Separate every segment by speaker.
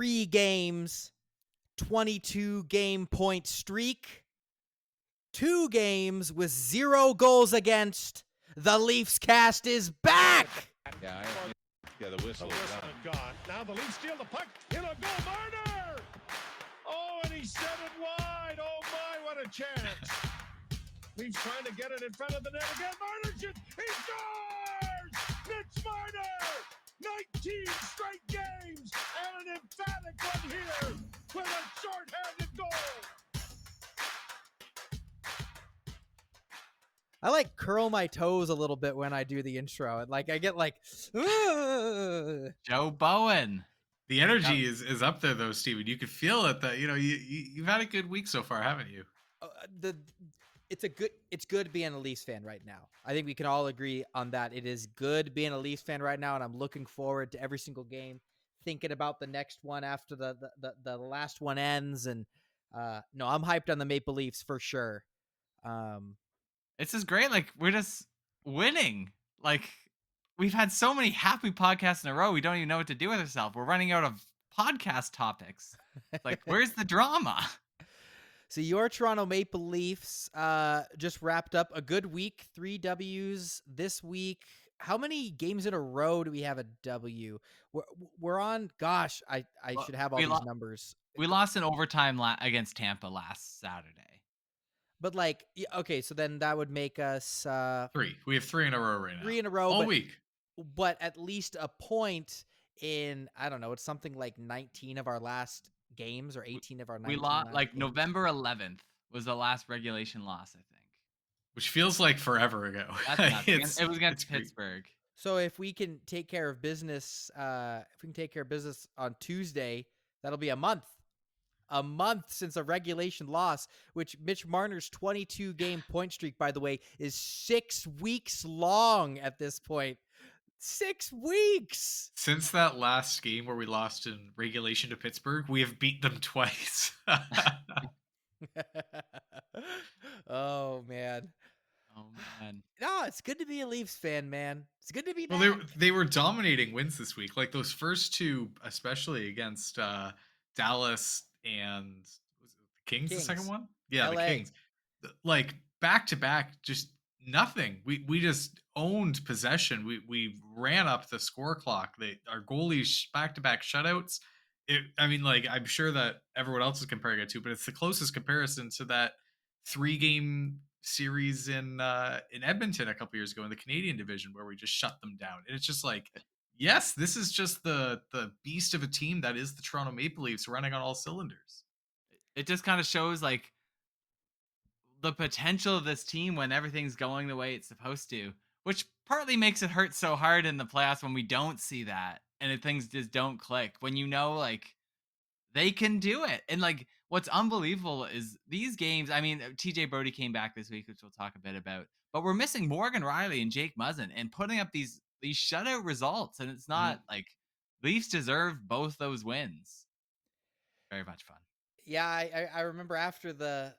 Speaker 1: 3 games, 22 game point streak, 2 games with 0 goals against. The Leafs cast is back.
Speaker 2: Yeah, the whistle is
Speaker 3: gone. Now the Leafs steal the puck. In a goal, Marner! Oh, and he set it wide. Oh my, what a chance! Leafs trying to get it in front of the net again. Marner shoots. He scores! Mitch Marner! 19 straight games and an emphatic one here with a short-handed goal.
Speaker 1: I like curl my toes a little bit when I do the intro. Like I get like, ugh.
Speaker 4: Joe Bowen.
Speaker 5: The energy is up there though, Steven. You could feel it. That you've had a good week so far, haven't you?
Speaker 1: It's good being a Leafs fan right now. I think we can all agree on that. It is good being a Leafs fan right now, and I'm looking forward to every single game, thinking about the next one after the last one ends. And no, I'm hyped on the Maple Leafs for sure.
Speaker 4: It's just great. Like, we're just winning. Like, we've had so many happy podcasts in a row. We don't even know what to do with ourselves. We're running out of podcast topics. Like, where's the drama?
Speaker 1: So your Toronto Maple Leafs just wrapped up a good week, 3 W's this week. How many games in a row do we have a W? We're on, gosh, I should have all these numbers.
Speaker 4: We lost in overtime against Tampa last Saturday.
Speaker 1: But like, okay, so then that would make us
Speaker 5: 3. We have 3 in a row right now.
Speaker 1: 3 in a row
Speaker 5: all week.
Speaker 1: But at least a point in, I don't know, it's something like 19 of our last games or 18 of our 19.
Speaker 4: We lost like games. November 11th was the last regulation loss, I think.
Speaker 5: Which feels like forever ago.
Speaker 4: It was against Pittsburgh.
Speaker 1: So if we can take care of business, on Tuesday, that'll be a month since a regulation loss, which Mitch Marner's 22 game point streak, by the way, is 6 weeks long at this point. 6 weeks
Speaker 5: since that last game where we lost in regulation to Pittsburgh. We have beat them twice.
Speaker 1: Oh man. No, it's good to be a Leafs fan, man. It's good to be back.
Speaker 5: Well, they were dominating wins this week. Like those first 2, especially against Dallas and was it the Kings, the second one? Yeah, LA. The Kings. Like back to back, just nothing. We just owned possession. We ran up the score clock. Our goalies back to back shutouts. I'm sure that everyone else is comparing it to, but it's the closest comparison to that 3-game series in Edmonton a couple years ago in the Canadian division where we just shut them down. And it's just like, yes, this is just the beast of a team that is the Toronto Maple Leafs running on all cylinders.
Speaker 4: It just kind of shows like the potential of this team when everything's going the way it's supposed to, which partly makes it hurt so hard in the playoffs when we don't see that and things just don't click. When you know, like, they can do it. And like, what's unbelievable is these games. I mean, TJ Brody came back this week, which we'll talk a bit about, but we're missing Morgan Riley and Jake Muzzin and putting up these shutout results. And it's not like Leafs deserve both those wins. Very much fun.
Speaker 1: Yeah. I remember after the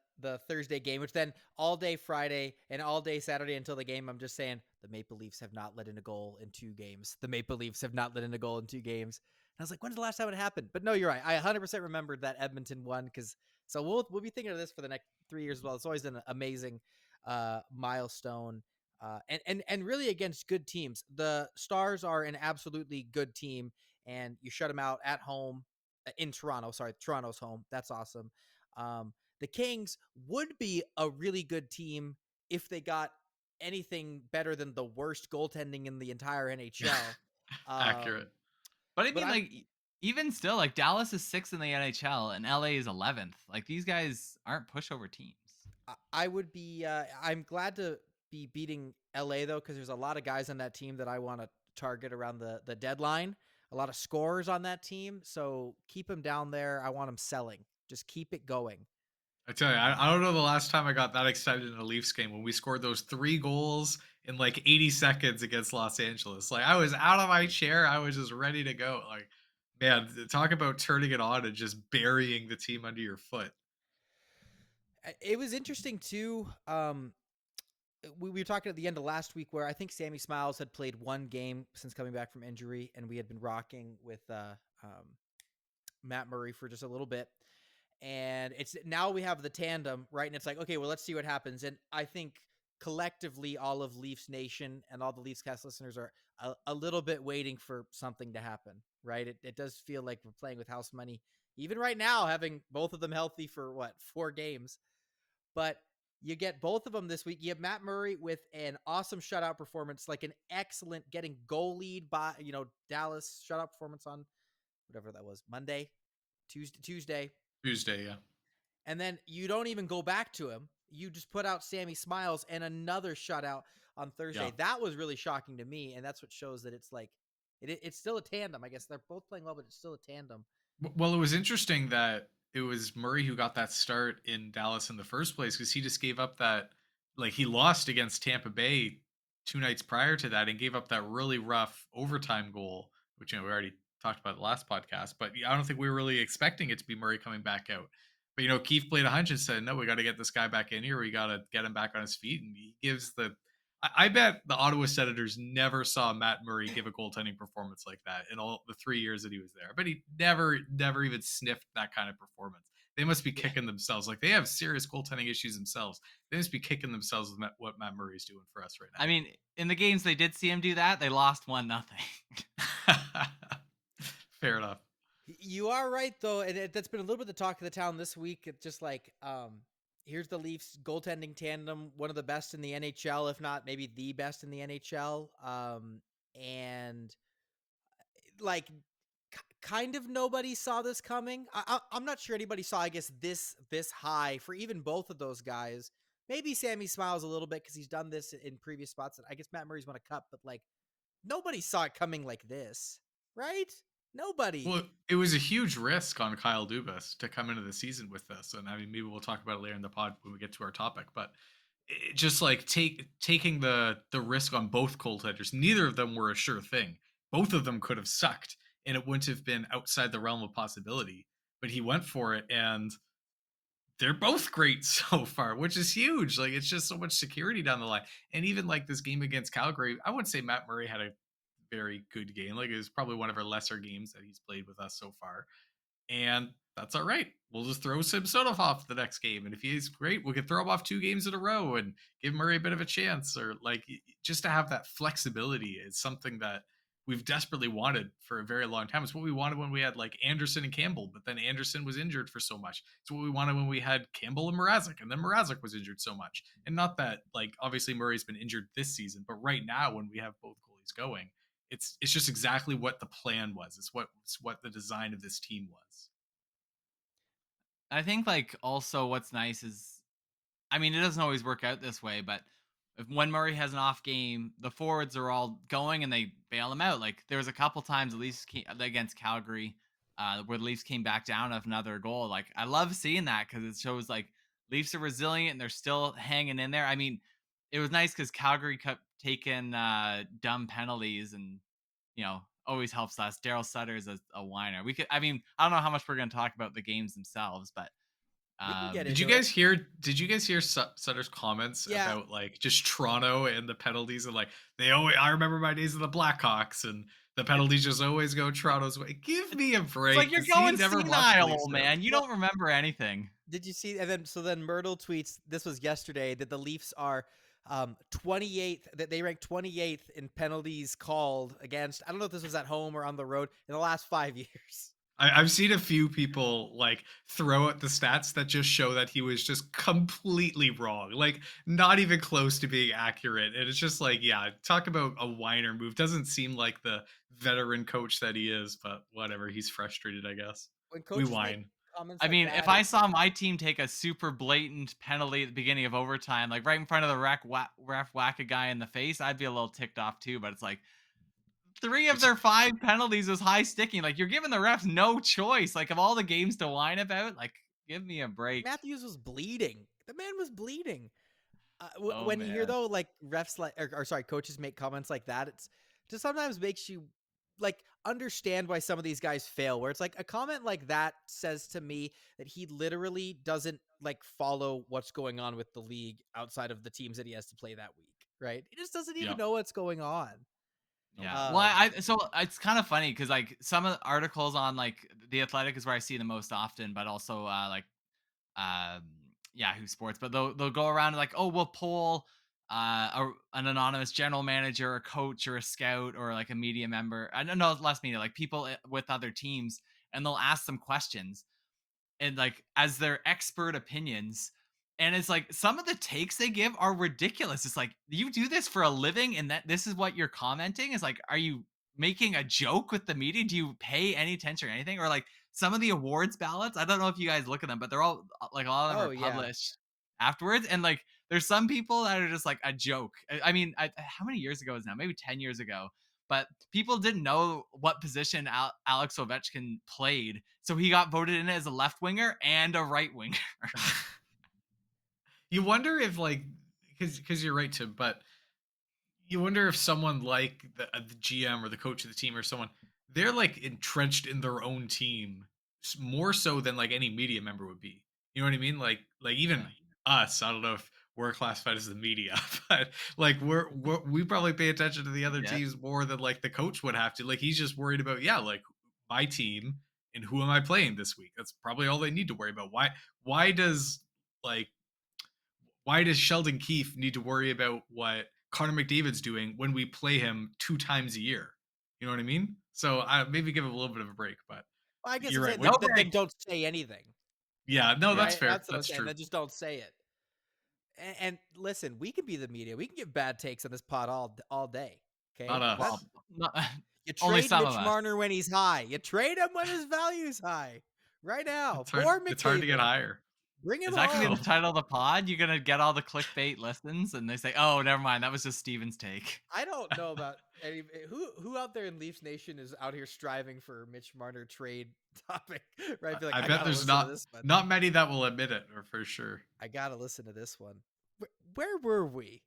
Speaker 1: Thursday game, which then all day Friday and all day Saturday until the game, I'm just saying the Maple Leafs have not let in a goal in 2 games. The Maple Leafs have not let in a goal in 2 games. And I was like, when's the last time it happened? But no, you're right. I 100% remembered that Edmonton won so we'll be thinking of this for the next 3 years as well. It's always an amazing milestone and really against good teams. The Stars are an absolutely good team, and you shut them out at home in Toronto. Sorry, Toronto's home. That's awesome. The Kings would be a really good team if they got anything better than the worst goaltending in the entire NHL.
Speaker 5: Accurate.
Speaker 4: But I mean, like, even still, like, Dallas is 6th in the NHL and LA is 11th. Like, these guys aren't pushover teams.
Speaker 1: I would be, I'm glad to be beating LA, though, because there's a lot of guys on that team that I want to target around the deadline. A lot of scorers on that team. So keep them down there. I want them selling. Just keep it going.
Speaker 5: I tell you, I don't know the last time I got that excited in a Leafs game when we scored those 3 goals in like 80 seconds against Los Angeles. Like, I was out of my chair. I was just ready to go. Like, man, talk about turning it on and just burying the team under your foot.
Speaker 1: It was interesting too. We were talking at the end of last week where I think Sammy Smiles had played 1 game since coming back from injury, and we had been rocking with Matt Murray for just a little bit. And it's now we have the tandem, right? And it's like, okay, well, let's see what happens. And I think collectively, all of Leafs Nation and all the Leafs cast listeners are a little bit waiting for something to happen, right? It does feel like we're playing with house money, even right now, having both of them healthy for 4 games. But you get both of them this week. You have Matt Murray with an awesome shutout performance, like an excellent getting goal lead by, Dallas shutout performance on whatever that was, Tuesday.
Speaker 5: Yeah.
Speaker 1: And then you don't even go back to him. You just put out Sammy Smiles and another shutout on Thursday.
Speaker 5: Yeah.
Speaker 1: That was really shocking to me, and that's what shows that it's like it's still a tandem. I guess they're both playing well, but it's still a tandem.
Speaker 5: Well, it was interesting that it was Murray who got that start in Dallas in the first place, because he just gave up that, like, he lost against Tampa Bay 2 nights prior to that and gave up that really rough overtime goal, which we already talked about the last podcast. But I don't think we were really expecting it to be Murray coming back out. But Keith played a hunch and said, "No, we got to get this guy back in here. We got to get him back on his feet." And he gives the. I bet the Ottawa Senators never saw Matt Murray give a goaltending performance like that in all the 3 years that he was there. But he never even sniffed that kind of performance. They must be kicking themselves. Like, they have serious goaltending issues themselves. They must be kicking themselves with what Matt Murray's doing for us right now.
Speaker 4: I mean, in the games they did see him do that, they lost 1-0.
Speaker 5: Fair enough.
Speaker 1: You are right, though, and that's been a little bit the talk of the town this week. It's just like, here's the Leafs goaltending tandem, one of the best in the NHL, if not maybe the best in the NHL. And like, kind of nobody saw this coming. I'm not sure anybody saw, I guess, this high for even both of those guys. Maybe Sammy Smiles a little bit because he's done this in previous spots. I guess Matt Murray's won a cup, but like, nobody saw it coming like this, right? Nobody.
Speaker 5: Well, it was a huge risk on Kyle Dubas to come into the season with this, and I mean, maybe we'll talk about it later in the pod when we get to our topic. But it just like taking the risk on both goaltenders. Neither of them were a sure thing. Both of them could have sucked, and it wouldn't have been outside the realm of possibility. But he went for it, and they're both great so far, which is huge. Like, it's just so much security down the line. And even like this game against Calgary, I wouldn't say Matt Murray had a very good game. Like, it was probably one of our lesser games that he's played with us so far. And that's all right. We'll just throw Samsonov off the next game. And if he's great, we could throw him off 2 games in a row and give Murray a bit of a chance. Or like, just to have that flexibility is something that we've desperately wanted for a very long time. It's what we wanted when we had like Anderson and Campbell, but then Anderson was injured for so much. It's what we wanted when we had Campbell and Mrazek, and then Mrazek was injured so much. And not that, like, obviously Murray's been injured this season, but right now when we have both goalies going, it's just exactly what the plan was. It's what the design of this team was.
Speaker 4: I think like also what's nice is, I mean, it doesn't always work out this way, but when Murray has an off game, the forwards are all going and they bail him out. Like, there was a couple times, at least against Calgary, where the Leafs came back down of another goal. Like, I love seeing that because it shows like Leafs are resilient and they're still hanging in there. I mean, it was nice because Calgary kept taking dumb penalties, and always helps us. Daryl Sutter's a whiner. I don't know how much we're going to talk about the games themselves, but
Speaker 5: did you guys hear Sutter's comments about like just Toronto and the penalties, and like I remember my days of the Blackhawks and the penalties just always go Toronto's way. Give me a break.
Speaker 4: It's like you're going senile, man. You don't remember anything.
Speaker 1: Did you see? And then Myrtle tweets, this was yesterday, that the Leafs are 28th, that they ranked 28th in penalties called against, I don't know if this was at home or on the road, in the last 5 years.
Speaker 5: I've seen a few people like throw out the stats that just show that he was just completely wrong, like not even close to being accurate. And it's just like, yeah, talk about a whiner move. Doesn't seem like the veteran coach that he is, but whatever. He's frustrated, I guess. We whine.
Speaker 4: I mean, if I saw my team take a super blatant penalty at the beginning of overtime, like right in front of the ref whack a guy in the face, I'd be a little ticked off too. But it's like 3 of their 5 penalties was high sticking. Like, you're giving the refs no choice. Like, of all the games to whine about, like, give me a break.
Speaker 1: Matthews was bleeding. The man was bleeding. When you hear though, like refs coaches make comments like that, it's just sometimes makes you like understand why some of these guys fail, where it's like a comment like that says to me that he literally doesn't like follow what's going on with the league outside of the teams that he has to play that week, right? He just doesn't even know what's going on.
Speaker 4: Yeah. So it's kind of funny because like some of the articles on like The Athletic is where I see the most often, but also like Yahoo Sports. But they'll go around and like, oh, we'll poll an anonymous general manager, a coach, or a scout, or like a media member. I don't know, less media, like people with other teams, and they'll ask them questions and like as their expert opinions. And it's like some of the takes they give are ridiculous. It's like, you do this for a living and that this is what you're commenting? Is like, are you making a joke with the media? Do you pay any attention or anything? Or like some of the awards ballots, I don't know if you guys look at them, but they're all like, a lot of them
Speaker 1: Oh
Speaker 4: are
Speaker 1: yeah.
Speaker 4: published afterwards. And like there's some people that are just like a joke. I mean, how many years ago is now? Maybe 10 years ago. But people didn't know what position Alex Ovechkin played, so he got voted in as a left winger and a right winger.
Speaker 5: You wonder if, like, because you're right, Tim, but you wonder if someone like the GM or the coach of the team or someone, they're like entrenched in their own team more so than like any media member would be. You know what I mean? Like even us, I don't know if we're classified as the media, but like we probably pay attention to the other
Speaker 4: Yeah.
Speaker 5: teams more than like the coach would have to. Like he's just worried about, yeah, like my team and who am I playing this week? That's probably all they need to worry about. Why does like why does Sheldon Keefe need to worry about what Connor McDavid's doing when we play him 2 times a year? You know what I mean? So I maybe give him a little bit of a break, but
Speaker 1: Well, I guess
Speaker 5: you're
Speaker 1: I'm
Speaker 5: right.
Speaker 1: saying
Speaker 4: No
Speaker 1: then
Speaker 4: break.
Speaker 1: don't say anything.
Speaker 5: Yeah, no, that's
Speaker 1: Right?
Speaker 5: fair.
Speaker 1: That's what I'm
Speaker 5: That's
Speaker 1: saying.
Speaker 5: true.
Speaker 1: Then just don't say it. And listen, we can be the media. We can give bad takes on this pod all day. Okay.
Speaker 5: Not us.
Speaker 4: Well, not,
Speaker 1: You
Speaker 4: only
Speaker 1: trade
Speaker 4: some
Speaker 1: Mitch
Speaker 4: of us.
Speaker 1: Marner when he's high. You trade him when his value's high. Right now.
Speaker 5: It's hard to get higher.
Speaker 1: Bring him
Speaker 4: Is that gonna be
Speaker 1: home.
Speaker 4: the title of the pod? You're gonna get all the clickbait listens, and they say, "Oh, never mind, that was just Steven's take."
Speaker 1: I don't know about any who out there in Leafs Nation is out here striving for Mitch Marner trade topic. Right? Be like,
Speaker 5: I bet
Speaker 1: gotta
Speaker 5: there's
Speaker 1: listen to this one.
Speaker 5: not many that will admit it, or for sure.
Speaker 1: I gotta listen to this one. Where were we?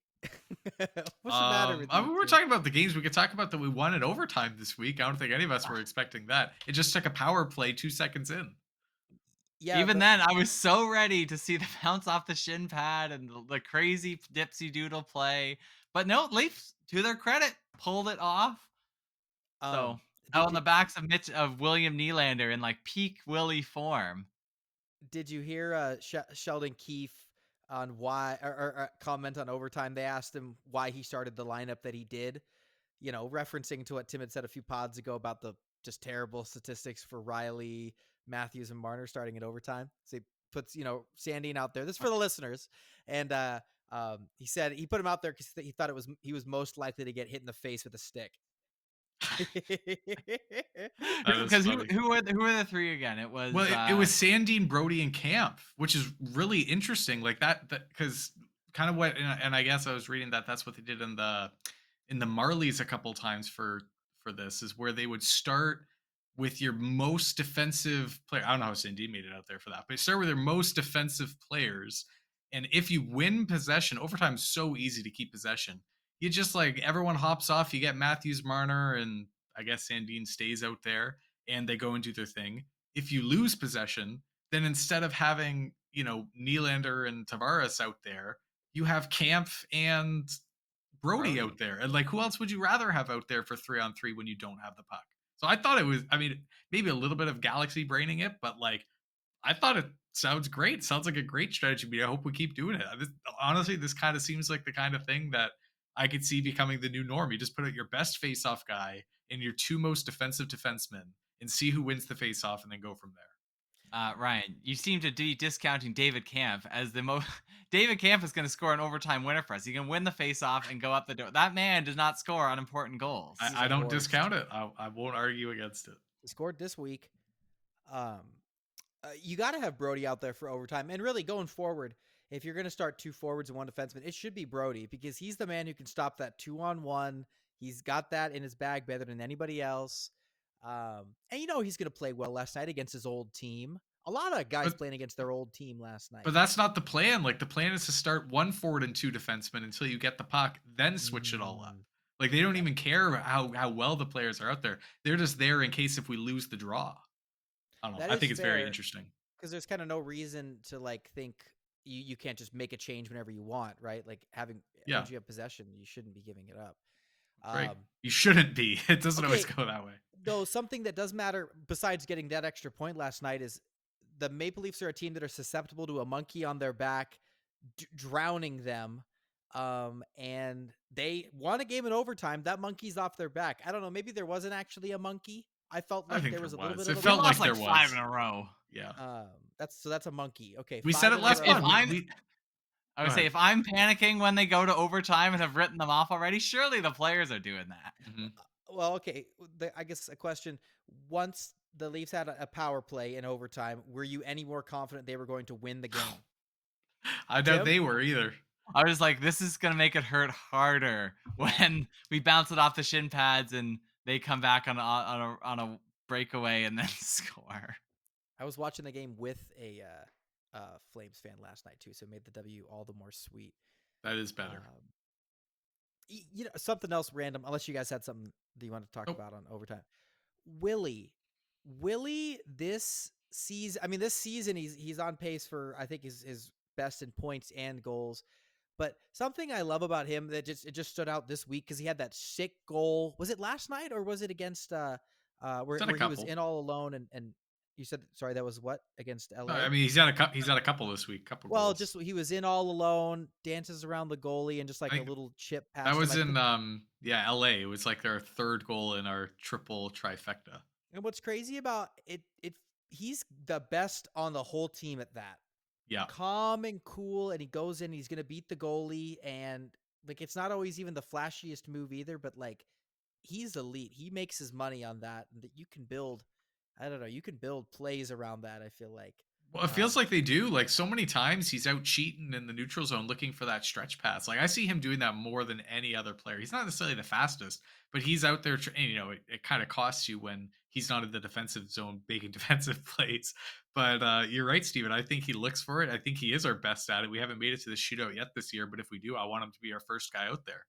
Speaker 1: What's the matter with
Speaker 5: I
Speaker 1: you
Speaker 5: mean, we're
Speaker 1: two?
Speaker 5: talking about the games. We could talk about that we won in overtime this week. I don't think any of us were expecting that. It just took a power play 2 seconds in.
Speaker 1: Yeah,
Speaker 4: Even
Speaker 1: but
Speaker 4: then, I was so ready to see the bounce off the shin pad and the crazy dipsy doodle play. But no, Leafs, to their credit, pulled it off. So out on the backs of William Nylander in like peak Willie form.
Speaker 1: Did you hear Sheldon Keefe on why or comment on overtime? They asked him why he started the lineup that he did. You know, referencing to what Tim had said a few pods ago about the just terrible statistics for Riley, Matthews, and Marner starting in overtime. So he puts, Sandin out there. This is for the listeners. And he said he put him out there because he thought he was most likely to get hit in the face with a stick.
Speaker 4: Because who were the three again? It was
Speaker 5: it was Sandin, Brody, and Camp, which is really interesting. Like that because kind of what, and I guess I was reading that's what they did in the Marlies a couple times for this, is where they would start with your most defensive player. I don't know how Sandin made it out there for that, but start with your most defensive players. And if you win possession, overtime is so easy to keep possession. You just like everyone hops off. You get Matthews, Marner, and I guess Sandin stays out there, and they go and do their thing. If you lose possession, then instead of having Nylander and Tavares out there, you have Camp and Brody out there. And like, who else would you rather have out there for 3-on-3 when you don't have the puck? So I thought it was, I mean, maybe a little bit of galaxy braining it, but like, I thought it sounds great. Sounds like a great strategy. I hope we keep doing it. Honestly, this kind of seems like the kind of thing that I could see becoming the new norm. You just put out your best face-off guy and your 2 most defensive defensemen and see who wins the face-off and then go from there.
Speaker 4: Ryan, you seem to be discounting David Kampf as the most. David Kampf is going to score an overtime winner for us. He can win the face-off and go up the door. That man does not score on important goals.
Speaker 5: I don't discount it. I won't argue against it.
Speaker 1: He scored this week. You got to have Brody out there for overtime. And really going forward, if you're going to start 2 forwards and 1 defenseman, it should be Brody because he's the man who can stop that 2-on-1. He's got that in his bag better than anybody else. And he's going to play well last night against his old team. A lot of guys playing against their old team last night.
Speaker 5: But that's not the plan. Like the plan is to start 1 forward and 2 defensemen until you get the puck, then switch it all up. Like they don't even care how well the players are out there. They're just there in case if we lose the draw. I don't know. I think it's very interesting.
Speaker 1: Because there's kind of no reason to like think you can't just make a change whenever you want, right? Like once you have possession, you shouldn't be giving it up.
Speaker 5: Right. You shouldn't be. It doesn't always
Speaker 1: Okay,
Speaker 5: go that way.
Speaker 1: though something that does matter besides getting that extra point last night is the Maple Leafs are a team that are susceptible to a monkey on their back drowning them. And they won a game in overtime. That monkey's off their back. I don't know. Maybe there wasn't actually a monkey. I felt
Speaker 5: I
Speaker 1: like
Speaker 5: think
Speaker 1: there
Speaker 5: there
Speaker 1: was a little
Speaker 5: was.
Speaker 1: bit of
Speaker 5: It
Speaker 1: a
Speaker 4: We
Speaker 5: felt
Speaker 1: monkey.
Speaker 4: lost
Speaker 5: like
Speaker 4: like
Speaker 5: there
Speaker 4: 5
Speaker 5: was.
Speaker 4: in a row.
Speaker 5: Yeah.
Speaker 1: That's a monkey. Okay,
Speaker 5: We
Speaker 1: 5
Speaker 5: said it
Speaker 1: in a
Speaker 5: last
Speaker 1: row.
Speaker 4: If
Speaker 5: pod.
Speaker 4: I'm,
Speaker 5: We
Speaker 4: I would
Speaker 5: Go
Speaker 4: say
Speaker 5: ahead.
Speaker 4: if I'm panicking when they go to overtime and have written them off already, surely the players are doing that.
Speaker 5: Mhm.
Speaker 1: Well, okay. I guess a question. Once the Leafs had a power play in overtime, were you any more confident they were going to win the game?
Speaker 5: I doubt
Speaker 1: Tim?
Speaker 5: they were either.
Speaker 4: I was like, this is gonna make it hurt harder when we bounce it off the shin pads and they come back on a breakaway and then score.
Speaker 1: I was watching the game with a Flames fan last night too, so it made the W all the more sweet.
Speaker 5: That is better.
Speaker 1: You know, something else random, unless you guys had something that you want to talk
Speaker 5: Nope.
Speaker 1: about on overtime. Willie, this season. I mean, this season he's on pace for I think his best in points and goals. But something I love about him that just stood out this week because he had that sick goal. Was it last night or was it against where
Speaker 5: Done a
Speaker 1: he was
Speaker 5: couple.
Speaker 1: in all alone and you said sorry that was what against LA?
Speaker 5: I mean, he's had a couple this week. Couple
Speaker 1: Well,
Speaker 5: goals.
Speaker 1: just he was in all alone, dances around the goalie, and just like
Speaker 5: I
Speaker 1: a
Speaker 5: think
Speaker 1: little chip past
Speaker 5: that
Speaker 1: him.
Speaker 5: was
Speaker 1: I
Speaker 5: in
Speaker 1: think,
Speaker 5: LA. It was like their third goal in our triple trifecta.
Speaker 1: and what's crazy about it, he's the best on the whole team at that.
Speaker 5: Yeah.
Speaker 1: Calm and cool, and he goes in, he's gonna beat the goalie, and like it's not always even the flashiest move either, but like he's elite. He makes his money on that, and that you can build. I don't know. You can build plays around that. I feel like.
Speaker 5: Well, it feels like they do. Like so many times he's out cheating in the neutral zone looking for that stretch pass. Like I see him doing that more than any other player. He's not necessarily the fastest, but he's out there. And, you know, it kind of costs you when he's not in the defensive zone making defensive plays. But you're right, Steven. I think he looks for it. I think he is our best at it. We haven't made it to the shootout yet this year, but if we do, I want him to be our first guy out there.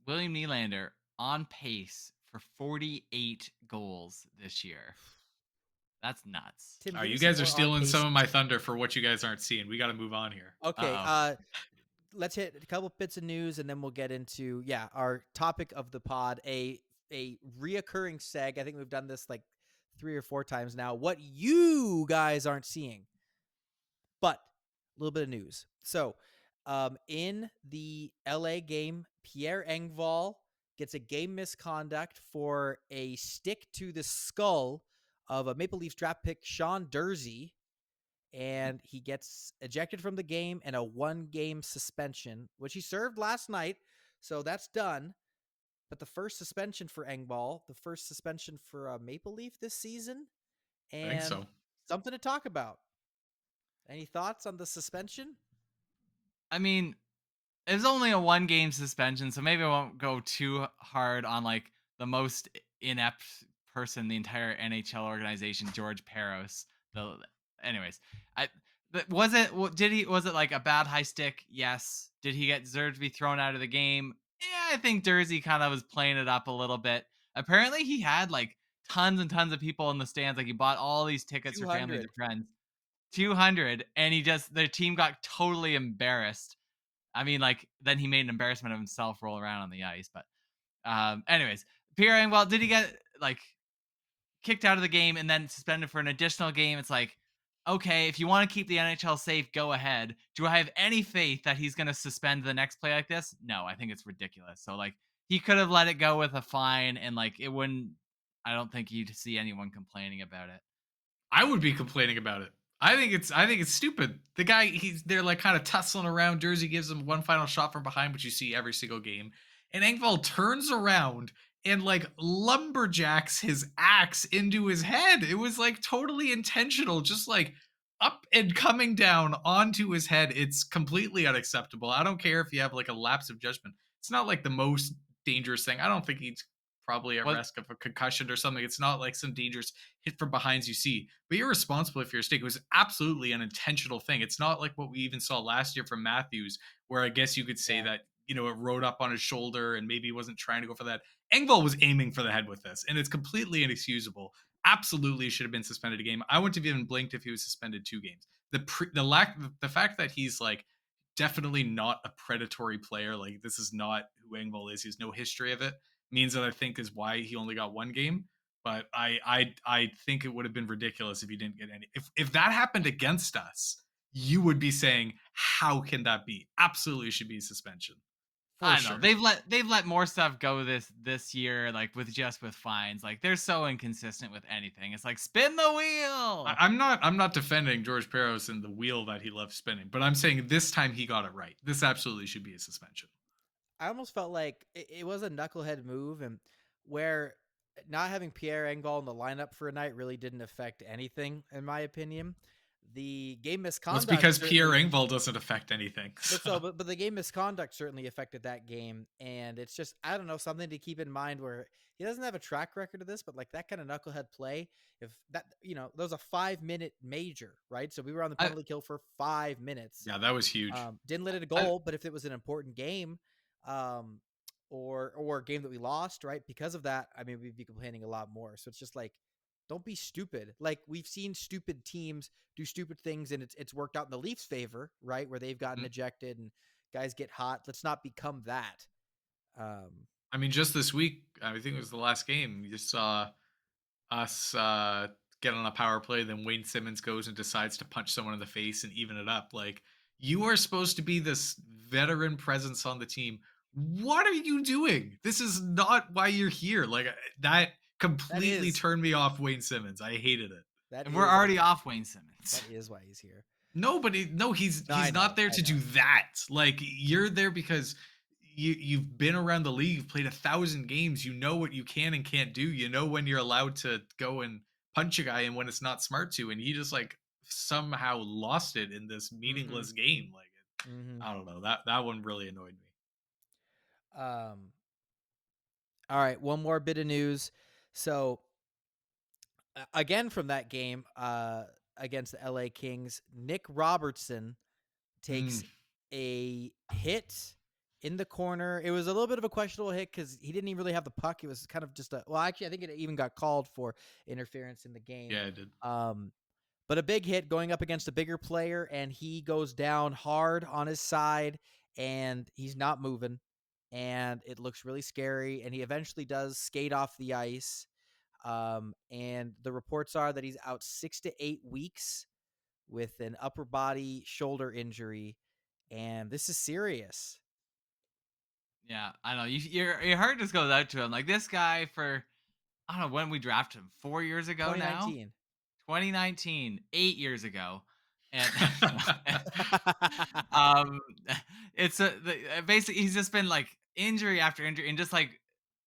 Speaker 4: William Nylander on pace for 48 goals this year. That's nuts.
Speaker 1: Tim,
Speaker 5: All right,
Speaker 1: give me
Speaker 5: you
Speaker 1: some
Speaker 5: guys are
Speaker 1: more
Speaker 5: stealing some
Speaker 1: on-pace-
Speaker 5: of my thunder for what you guys aren't seeing. We got to move on here.
Speaker 1: Okay.
Speaker 4: Uh-oh.
Speaker 1: Let's hit a couple bits of news and then we'll get into our topic of the pod, a reoccurring seg. I think we've done this like 3 or 4 times now. What you guys aren't seeing, but a little bit of news. So, in the LA game, Pierre Engvall gets a game misconduct for a stick to the skull of a Maple Leafs draft pick, Sean Durzi, and he gets ejected from the game and a 1-game suspension, which he served last night. So that's done. But the first suspension for Engvall, the first suspension for a Maple Leaf this season, and
Speaker 5: I think so.
Speaker 1: something to talk about. Any thoughts on the suspension?
Speaker 4: I mean, it was only a 1-game suspension, so maybe I won't go too hard on like the most inept person in the entire NHL organization, George Peros. Anyways, was it like a bad high stick? Yes. Did he deserve to be thrown out of the game? Yeah, I think Durzi kind of was playing it up a little bit. Apparently, he had like tons and tons of people in the stands. Like he bought all these tickets for family and friends. 200, and the team got totally embarrassed. I mean, like, then he made an embarrassment of himself roll around on the ice. But anyways, Pierre Engvall, did he get like kicked out of the game and then suspended for an additional game? It's like, okay, if you want to keep the NHL safe, go ahead. Do I have any faith that he's going to suspend the next play like this? No, I think it's ridiculous. So like, he could have let it go with a fine, and like it wouldn't. I don't think you'd see anyone complaining about it.
Speaker 5: I would be complaining about it. I think it's stupid. The guy, they're like kind of tussling around. Durzi gives him one final shot from behind, which you see every single game. And Engvall turns around and like lumberjacks his axe into his head. It was like totally intentional, just like up and coming down onto his head. It's completely unacceptable. I don't care if you have like a lapse of judgment. It's not like the most dangerous thing. I don't think he's probably at risk of a concussion or something. It's not like some dangerous hit from behind you see, but you're responsible if you're a stick. It was absolutely an intentional thing. It's not like what we even saw last year from Matthews, where I guess you could say that, you know, it rode up on his shoulder and maybe he wasn't trying to go for that. Engvall was aiming for the head with this, and it's completely inexcusable. Absolutely should have been suspended a game. I wouldn't have even blinked if he was suspended 2 games. The fact that he's like definitely not a predatory player. Like, this is not who Engvall is. He has no history of it. Means that I think is why he only got one game. But I think it would have been ridiculous if he didn't get any. If that happened against us, you would be saying, how can that be? Absolutely should be suspension.
Speaker 4: I know they've let more stuff go this year, like with fines. Like they're so inconsistent with anything. It's like spin the wheel.
Speaker 5: I'm not defending George Peros and the wheel that he loves spinning, but I'm saying this time he got it right. This absolutely should be a suspension.
Speaker 1: I almost felt like it was a knucklehead move, and where not having Pierre Engvall in the lineup for a night really didn't affect anything, in my opinion. The game misconduct.
Speaker 5: Well, it's because Pierre Engvall doesn't affect anything.
Speaker 1: But the game misconduct certainly affected that game, and it's just, I don't know, something to keep in mind where he doesn't have a track record of this, but like that kind of knucklehead play, if that, that was a 5-minute major, right? So we were on the penalty kill for 5 minutes.
Speaker 5: Yeah, that was huge.
Speaker 1: Didn't let it a goal, but if it was an important game, or a game that we lost, right, because of that, I mean, we'd be complaining a lot more. So it's just like, don't be stupid. Like, we've seen stupid teams do stupid things, and it's worked out in the Leafs' favor, right, where they've gotten ejected and guys get hot. Let's not become that.
Speaker 5: I mean, just this week, I think it was the last game, you saw us get on a power play, then Wayne Simmons goes and decides to punch someone in the face and even it up. Like, you are supposed to be this veteran presence on the team. What are you doing? This is not why you're here. Like, that completely turned me off Wayne Simmons. I hated it.
Speaker 4: And we're already off Wayne Simmons.
Speaker 1: That is why he's here.
Speaker 5: He's not there to do that. Like, you're there because you've been around the league, you've played 1,000 games, you know what you can and can't do. You know when you're allowed to go and punch a guy and when it's not smart to. And he just like somehow lost it in this meaningless game. Like, I don't know. That one really annoyed me.
Speaker 1: All right, one more bit of news. So again, from that game against the LA Kings, Nick Robertson takes a hit in the corner. It was a little bit of a questionable hit because he didn't even really have the puck. It was kind of just actually, I think it even got called for interference in the game.
Speaker 5: Yeah, it did.
Speaker 1: But a big hit going up against a bigger player, and he goes down hard on his side, and he's not moving, and it looks really scary, and he eventually does skate off the ice. And the reports are that he's out 6 to 8 weeks with an upper body shoulder injury, and this is serious.
Speaker 4: Yeah, I know. Your heart just goes out to him. Like, this guy, for, I don't know when we drafted him, 4 years ago
Speaker 1: 2019.
Speaker 4: now? 2019, 8 years ago. And it's basically he's just been like injury after injury, and just like,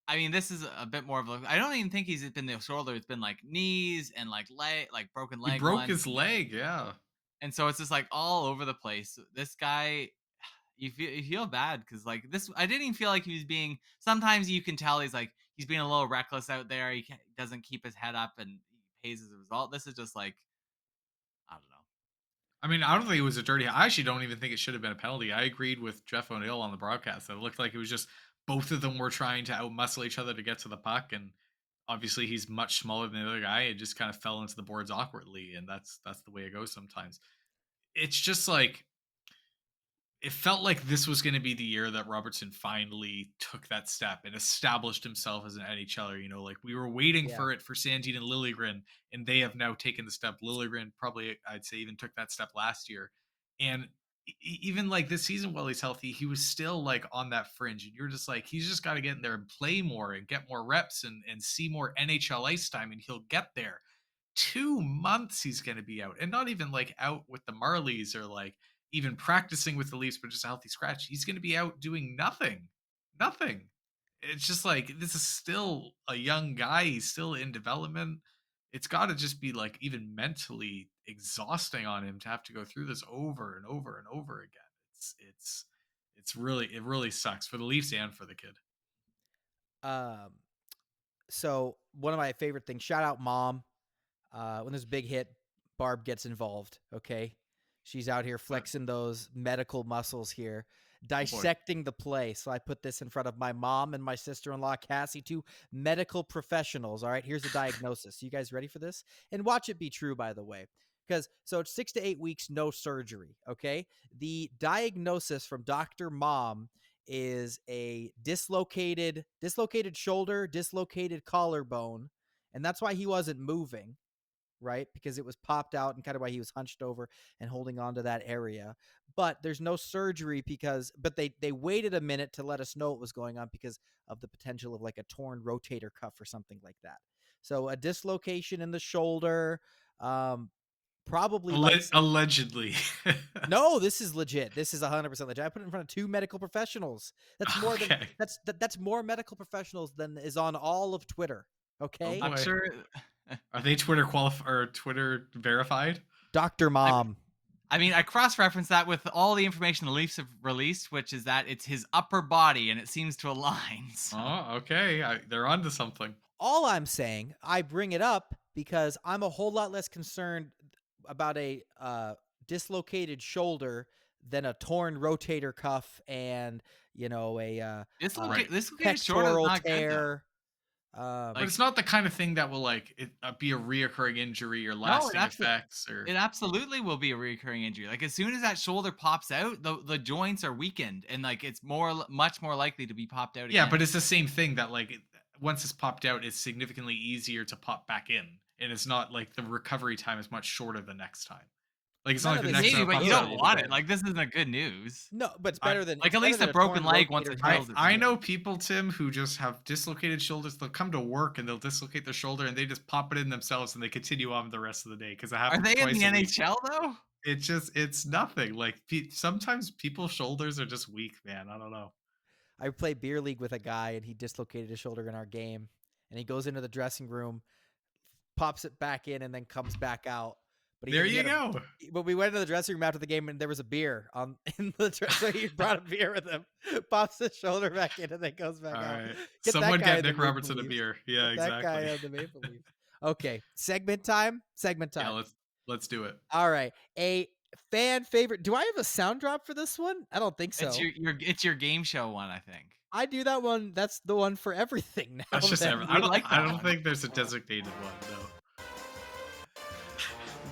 Speaker 4: I mean, this is a bit more of I don't even think he's been the shoulder. It's been like knees and like broken leg.
Speaker 5: He broke his leg, yeah.
Speaker 4: And so it's just like all over the place. This guy, you feel bad because like this, I didn't even feel like he was being. Sometimes you can tell he's being a little reckless out there. He doesn't keep his head up and he pays as a result. This is just like, I don't know.
Speaker 5: I mean, I don't think it was a dirty. I actually don't even think it should have been a penalty. I agreed with Jeff O'Neill on the broadcast that it looked like it was just both of them were trying to outmuscle each other to get to the puck, and obviously he's much smaller than the other guy. It just kind of fell into the boards awkwardly, and that's the way it goes sometimes. It's just like, it felt like this was going to be the year that Robertson finally took that step and established himself as an NHLer. You know, like we were waiting for it for Sandin and Liljegren, and they have now taken the step. Liljegren probably, I'd say, even took that step last year. And even like this season, while he's healthy, he was still like on that fringe. And you're just like, he's just got to get in there and play more and get more reps and see more NHL ice time, and he'll get there. 2 months he's going to be out, and not even like out with the Marlies or like even practicing with the Leafs, but just a healthy scratch. He's going to be out doing nothing. It's just like, this is still a young guy. He's still in development. It's got to just be like even mentally exhausting on him to have to go through this over and over and over again. It really sucks for the Leafs and for the kid.
Speaker 1: So one of my favorite things, shout out mom. When there's a big hit, Barb gets involved. Okay. She's out here flexing those medical muscles here. dissecting the play. So I put this in front of my mom and my sister-in-law, Cassie, two medical professionals. All right, here's the diagnosis. You guys ready for this? And watch it be true, by the way. Because so it's 6 to 8 weeks, no surgery. Okay. The diagnosis from Dr. Mom is a dislocated shoulder, dislocated collarbone. And that's why he wasn't moving, right? Because it was popped out and kind of why he was hunched over and holding on to that area. But there's no surgery but they waited a minute to let us know what was going on because of the potential of like a torn rotator cuff or something like that. So a dislocation in the shoulder, probably like
Speaker 5: allegedly.
Speaker 1: No, this is legit. This is 100% legit. I put it in front of two medical professionals. That's more
Speaker 5: Okay.
Speaker 1: than that's more medical professionals than is on all of Twitter. Okay,
Speaker 5: Oh,
Speaker 4: I'm sure.
Speaker 5: Are they Twitter or Twitter verified?
Speaker 1: Dr. Mom.
Speaker 4: I mean, I cross-referenced that with all the information the Leafs have released, which is that it's his upper body, and it seems to align. So.
Speaker 5: Oh, okay. They're onto something.
Speaker 1: All I'm saying, I bring it up because I'm a whole lot less concerned about a dislocated shoulder than a torn rotator cuff and a
Speaker 4: dislocated shoulder is not
Speaker 1: tear.
Speaker 5: But it's not the kind of thing that will be a reoccurring injury or lasting effects.
Speaker 4: It absolutely will be a reoccurring injury. Like as soon as that shoulder pops out, the joints are weakened, and like it's much more likely to be popped out.
Speaker 5: Yeah,
Speaker 4: again.
Speaker 5: but it's the same thing that once it's popped out, it's significantly easier to pop back in, and it's not like the recovery time is much shorter the next time. Like it's not like the next time.
Speaker 4: But you don't want it. Like this isn't good news.
Speaker 1: No, but it's better than
Speaker 4: at least a broken leg once it heals.
Speaker 5: I know people, Tim, who just have dislocated shoulders. They'll come to work and they'll dislocate their shoulder and they just pop it in themselves and they continue on the rest of the day because it happens.
Speaker 4: Are they in the NHL though?
Speaker 5: It's nothing. Like sometimes people's shoulders are just weak, man. I don't know.
Speaker 1: I played beer league with a guy and he dislocated his shoulder in our game, and he goes into the dressing room, pops it back in, and then comes back out. But
Speaker 5: there you go.
Speaker 1: But we went into the dressing room after the game, and there was a beer in the so he brought a beer with him, pops his shoulder back in, and then goes back out.
Speaker 5: Right. Someone get Nick Robertson a beer. Yeah, exactly.
Speaker 1: That guy on the Maple Leafs. Okay, segment time.
Speaker 5: Yeah, let's do it.
Speaker 1: All right, a fan favorite. Do I have a sound drop for this one? I don't think so.
Speaker 4: It's your game show one, I think.
Speaker 1: I do that one. That's the one for everything now.
Speaker 5: That's just everything. I don't think there's a designated one, no.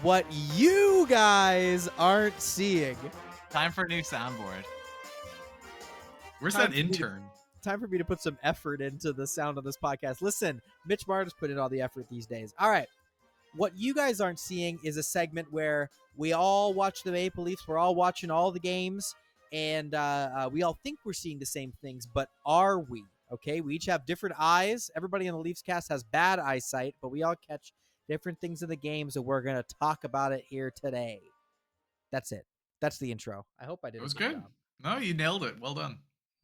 Speaker 1: What you guys aren't seeing.
Speaker 4: Time for a new soundboard.
Speaker 5: Where's that intern?
Speaker 1: Time for me to put some effort into the sound of this podcast. Listen, Mitch Marners put in all the effort these days. All right. What you guys aren't seeing is a segment where we all watch the Maple Leafs. We're all watching all the games, and we all think we're seeing the same things, but are we? Okay, we each have different eyes. Everybody in the Leafs cast has bad eyesight, but we all catch different things in the game, so we're going to talk about it here today. That's it. That's the intro. I hope I did.
Speaker 5: It was good. No, you nailed it. Well done.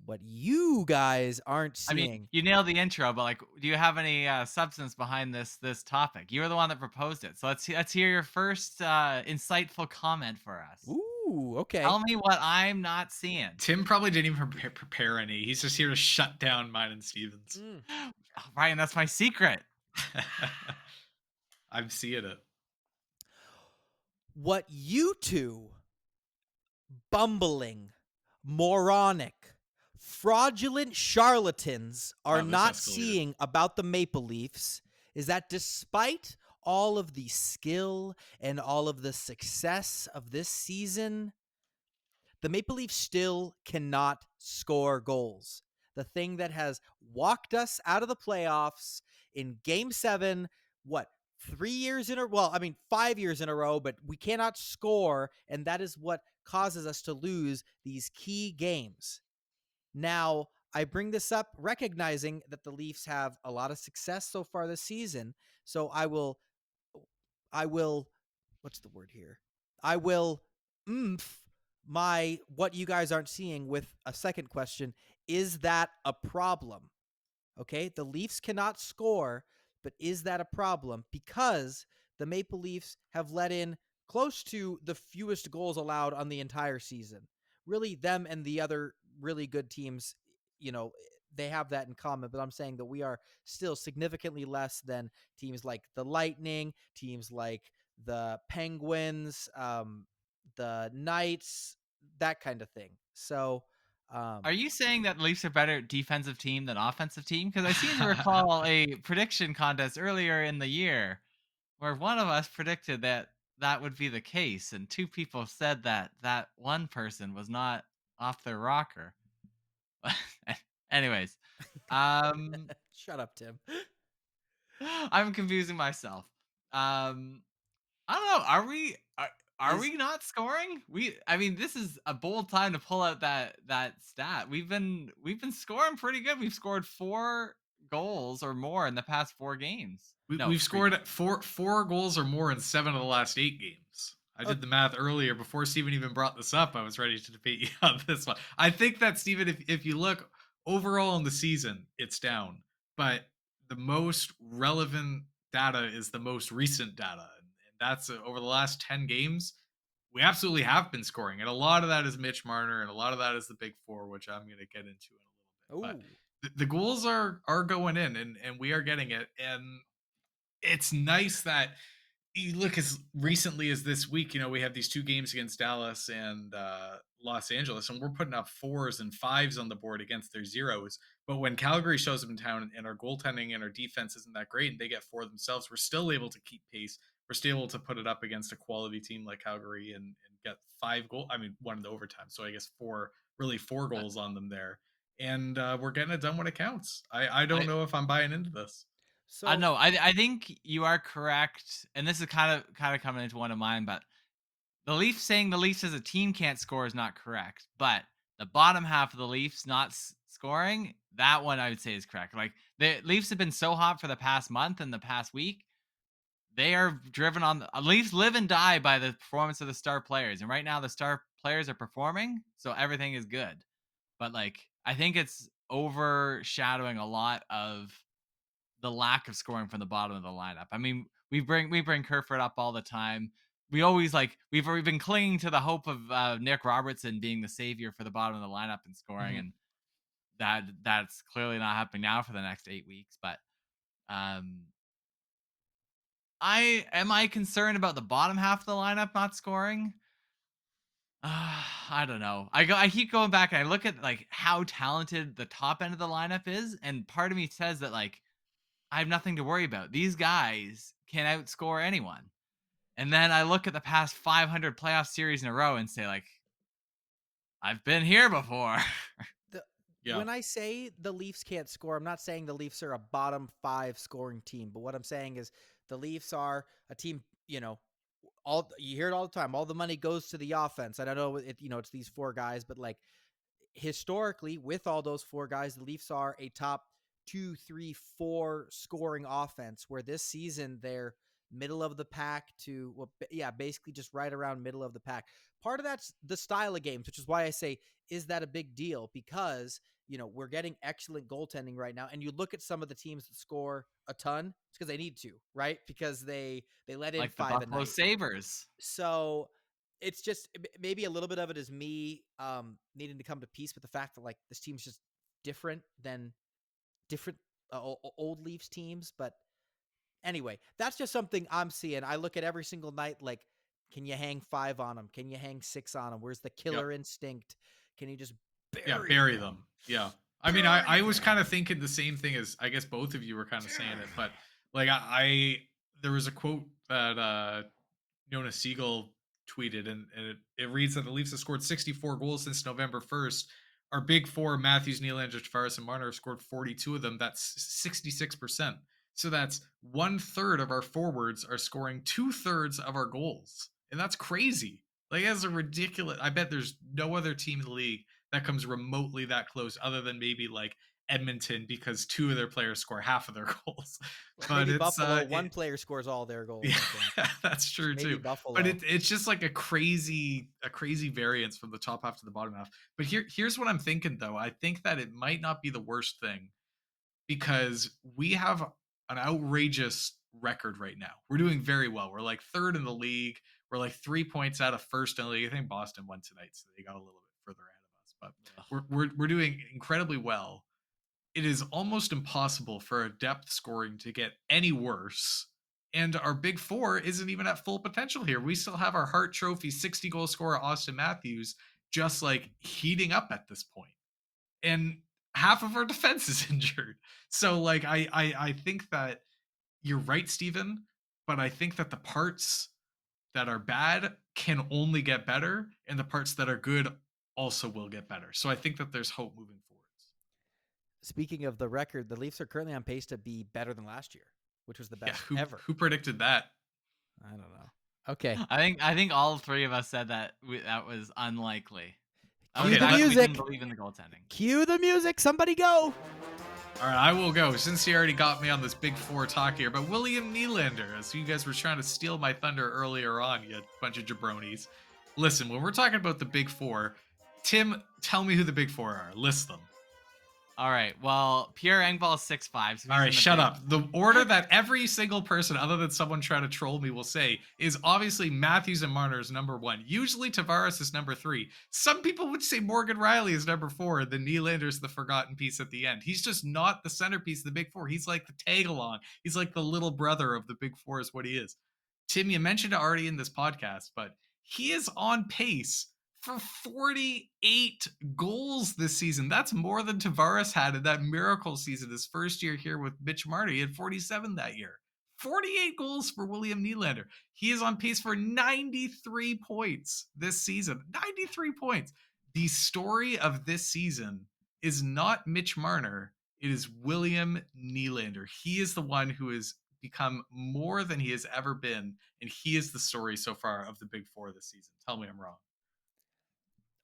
Speaker 1: What you guys aren't seeing.
Speaker 4: I mean, you nailed the intro, but like, do you have any substance behind this topic? You were the one that proposed it, so let's hear your first insightful comment for us.
Speaker 1: Ooh, okay.
Speaker 4: Tell me what I'm not seeing.
Speaker 5: Tim probably didn't even prepare any. He's just here to shut down mine and Stevens.
Speaker 4: Ryan, that's my secret.
Speaker 5: I'm seeing it.
Speaker 1: What you two bumbling, moronic, fraudulent charlatans are not seeing about the Maple Leafs is that despite all of the skill and all of the success of this season, the Maple Leafs still cannot score goals. The thing that has walked us out of the playoffs in Game 7, 3 years in a row? 5 years in a row, but we cannot score, and that is what causes us to lose these key games. Now, I bring this up recognizing that the Leafs have a lot of success so far this season, so I will what's the word here? I will my what you guys aren't seeing with a second question. Is that a problem? Okay, the Leafs cannot score, but is that a problem? Because the Maple Leafs have let in close to the fewest goals allowed on the entire season. Really, them and the other really good teams, they have that in common, but I'm saying that we are still significantly less than teams like the Lightning, teams like the Penguins, the Knights, that kind of thing. So
Speaker 4: Are you saying that the Leafs are better defensive team than offensive team? Because I seem to recall a prediction contest earlier in the year where one of us predicted that that would be the case, and two people said that that one person was not off their rocker. Anyways, um,
Speaker 1: Shut up, Tim.
Speaker 4: I'm confusing myself. I don't know. Are
Speaker 1: Is
Speaker 4: we not scoring? I mean, this is a bold time to pull out that stat. We've been scoring pretty good. We've scored 4 goals or more in the past 4 games. No,
Speaker 5: We've
Speaker 4: 3
Speaker 5: scored
Speaker 4: games.
Speaker 5: four goals or more in 7 of the last 8 games. I did the math earlier before Steven even brought this up. I was ready to debate you on this one. I think that, Steven, if you look overall in the season, it's down. But the most relevant data is the most recent data. And that's over the last 10 games, we absolutely have been scoring. And a lot of that is Mitch Marner, and a lot of that is the big four, which I'm going to get into in a little bit.
Speaker 1: ooh.
Speaker 5: But the goals are going in, and we are getting it. And it's nice that you look as recently as this week, we have these 2 games against Dallas and Los Angeles, and we're putting up 4s and 5s on the board against their 0s. But when Calgary shows up in town and our goaltending and our defense isn't that great and they get 4 themselves, we're still able to keep pace. We're still able to put it up against a quality team like Calgary and get 5 goals. I mean, 1 in the overtime. So I guess 4 goals on them there. And we're getting it done when it counts. I don't know if I'm buying into this.
Speaker 4: I
Speaker 1: So
Speaker 4: know. I think you are correct, and this is kind of coming into one of mine. But the Leafs saying the Leafs as a team can't score is not correct. But the bottom half of the Leafs not scoring, that one I would say is correct. Like the Leafs have been so hot for the past month and the past week. They are driven on the Leafs live and die by the performance of the star players, and right now the star players are performing, so everything is good. But like I think it's overshadowing a lot of the lack of scoring from the bottom of the lineup. I mean, we bring Kerfoot up all the time. We always we've been clinging to the hope of Nick Robertson being the savior for the bottom of the lineup and scoring,
Speaker 1: Mhm.
Speaker 4: and that's clearly not happening now for the next 8 weeks. But um, I concerned about the bottom half of the lineup not scoring. I don't know. I keep going back and I look at like how talented the top end of the lineup is, and part of me says that like I have nothing to worry about. These guys can outscore anyone. And then I look at the past 500 playoff series in a row and say like I've been here before.
Speaker 1: the
Speaker 5: Yeah.
Speaker 1: when I say the Leafs can't score, I'm not saying the Leafs are a bottom 5 scoring team, but what I'm saying is the Leafs are a team, all you hear it all the time. All the money goes to the offense. And I know it's these 4 guys, but like historically, with all those 4 guys, the Leafs are a top 2, 3, 4 scoring offense, where this season they're middle of the pack to, basically just right around middle of the pack. Part of that's the style of games, which is why I say, is that a big deal? Because, we're getting excellent goaltending right now. And you look at some of the teams that score a ton, it's because they need to, right? Because they let in
Speaker 4: Like the
Speaker 1: 5 a
Speaker 4: Buffalo
Speaker 1: night.
Speaker 4: Sabres.
Speaker 1: So it's just maybe a little bit of it is me needing to come to peace with the fact that like this team's just different than different old Leafs teams. But anyway, that's just something I'm seeing. I look at every single night like, can you hang 5 on them? Can you hang 6 on them? Where's the
Speaker 5: Yep.
Speaker 1: killer instinct? Can you just
Speaker 5: bury them? Yeah. I mean, I was kind of thinking the same thing as I guess both of you were kind of saying it, but like I there was a quote that Jonas Siegel tweeted, and it reads that the Leafs have scored 64 goals since November 1st. Our big 4, Matthews, Nylander, Tavares, and Marner, have scored 42 of them. That's 66%. So that's 1/3 of our forwards are scoring 2/3 of our goals. And that's crazy. Like, that's a ridiculous. I bet there's no other team in the league that comes remotely that close, other than maybe like Edmonton, because 2 of their players score half of their goals. But
Speaker 1: maybe
Speaker 5: it's
Speaker 1: Buffalo, one player scores all their goals.
Speaker 5: yeah, that's true
Speaker 1: Maybe
Speaker 5: too.
Speaker 1: Buffalo.
Speaker 5: But it's just like a crazy variance from the top half to the bottom half. But here's what I'm thinking though. I think that it might not be the worst thing, because we have an outrageous record right now. We're doing very well. We're like 3rd in the league. We're like 3 points out of 1st in the league. I think Boston won tonight, so they got a little bit further ahead of us. But we're doing incredibly well. It is almost impossible for our depth scoring to get any worse. And our big 4 isn't even at full potential here. We still have our Hart Trophy 60 goal scorer Austin Matthews just like heating up at this point. and half of our defense is injured. So like I think that you're right, Steven, but I think that the parts that are bad can only get better, and the parts that are good also will get better. So I think that there's hope moving forwards.
Speaker 1: Speaking of the record, the Leafs are currently on pace to be better than last year, which was the
Speaker 5: Yeah,
Speaker 1: best ever.
Speaker 5: who predicted that?
Speaker 1: I don't know. Okay.
Speaker 4: I think all three of us said that that was unlikely.
Speaker 1: Cue
Speaker 4: Okay,
Speaker 1: the
Speaker 4: we
Speaker 1: music.
Speaker 4: didn't believe in the goaltending.
Speaker 1: Cue the music. Somebody go.
Speaker 5: All right, I will go, since you already got me on this big four talk here. But William Nylander, as you guys were trying to steal my thunder earlier on, you bunch of jabronis. Listen, when we're talking about the big four, Tim, tell me who the big four are. List them.
Speaker 4: All right. Well, Pierre Engvall is 6'5". So
Speaker 5: All right, shut up. The order that every single person, other than someone trying to troll me, will say is obviously Matthews and Marner is number 1. Usually Tavares is number 3. Some people would say Morgan Riley is number 4. The Nylander's the forgotten piece at the end. He's just not the centerpiece of the big four. He's like the tag along. He's like the little brother of the big four is what he is. Tim, you mentioned it already in this podcast, but he is on pace for 48 goals this season. That's more than Tavares had in that miracle season, his first year here with Mitch Marner. He had 47 that year. 48 goals for William Nylander. He is on pace for 93 points this season. 93 points. The story of this season is not Mitch Marner. It is William Nylander. He is the one who has become more than he has ever been, and he is the story so far of the big four this season. Tell me I'm wrong.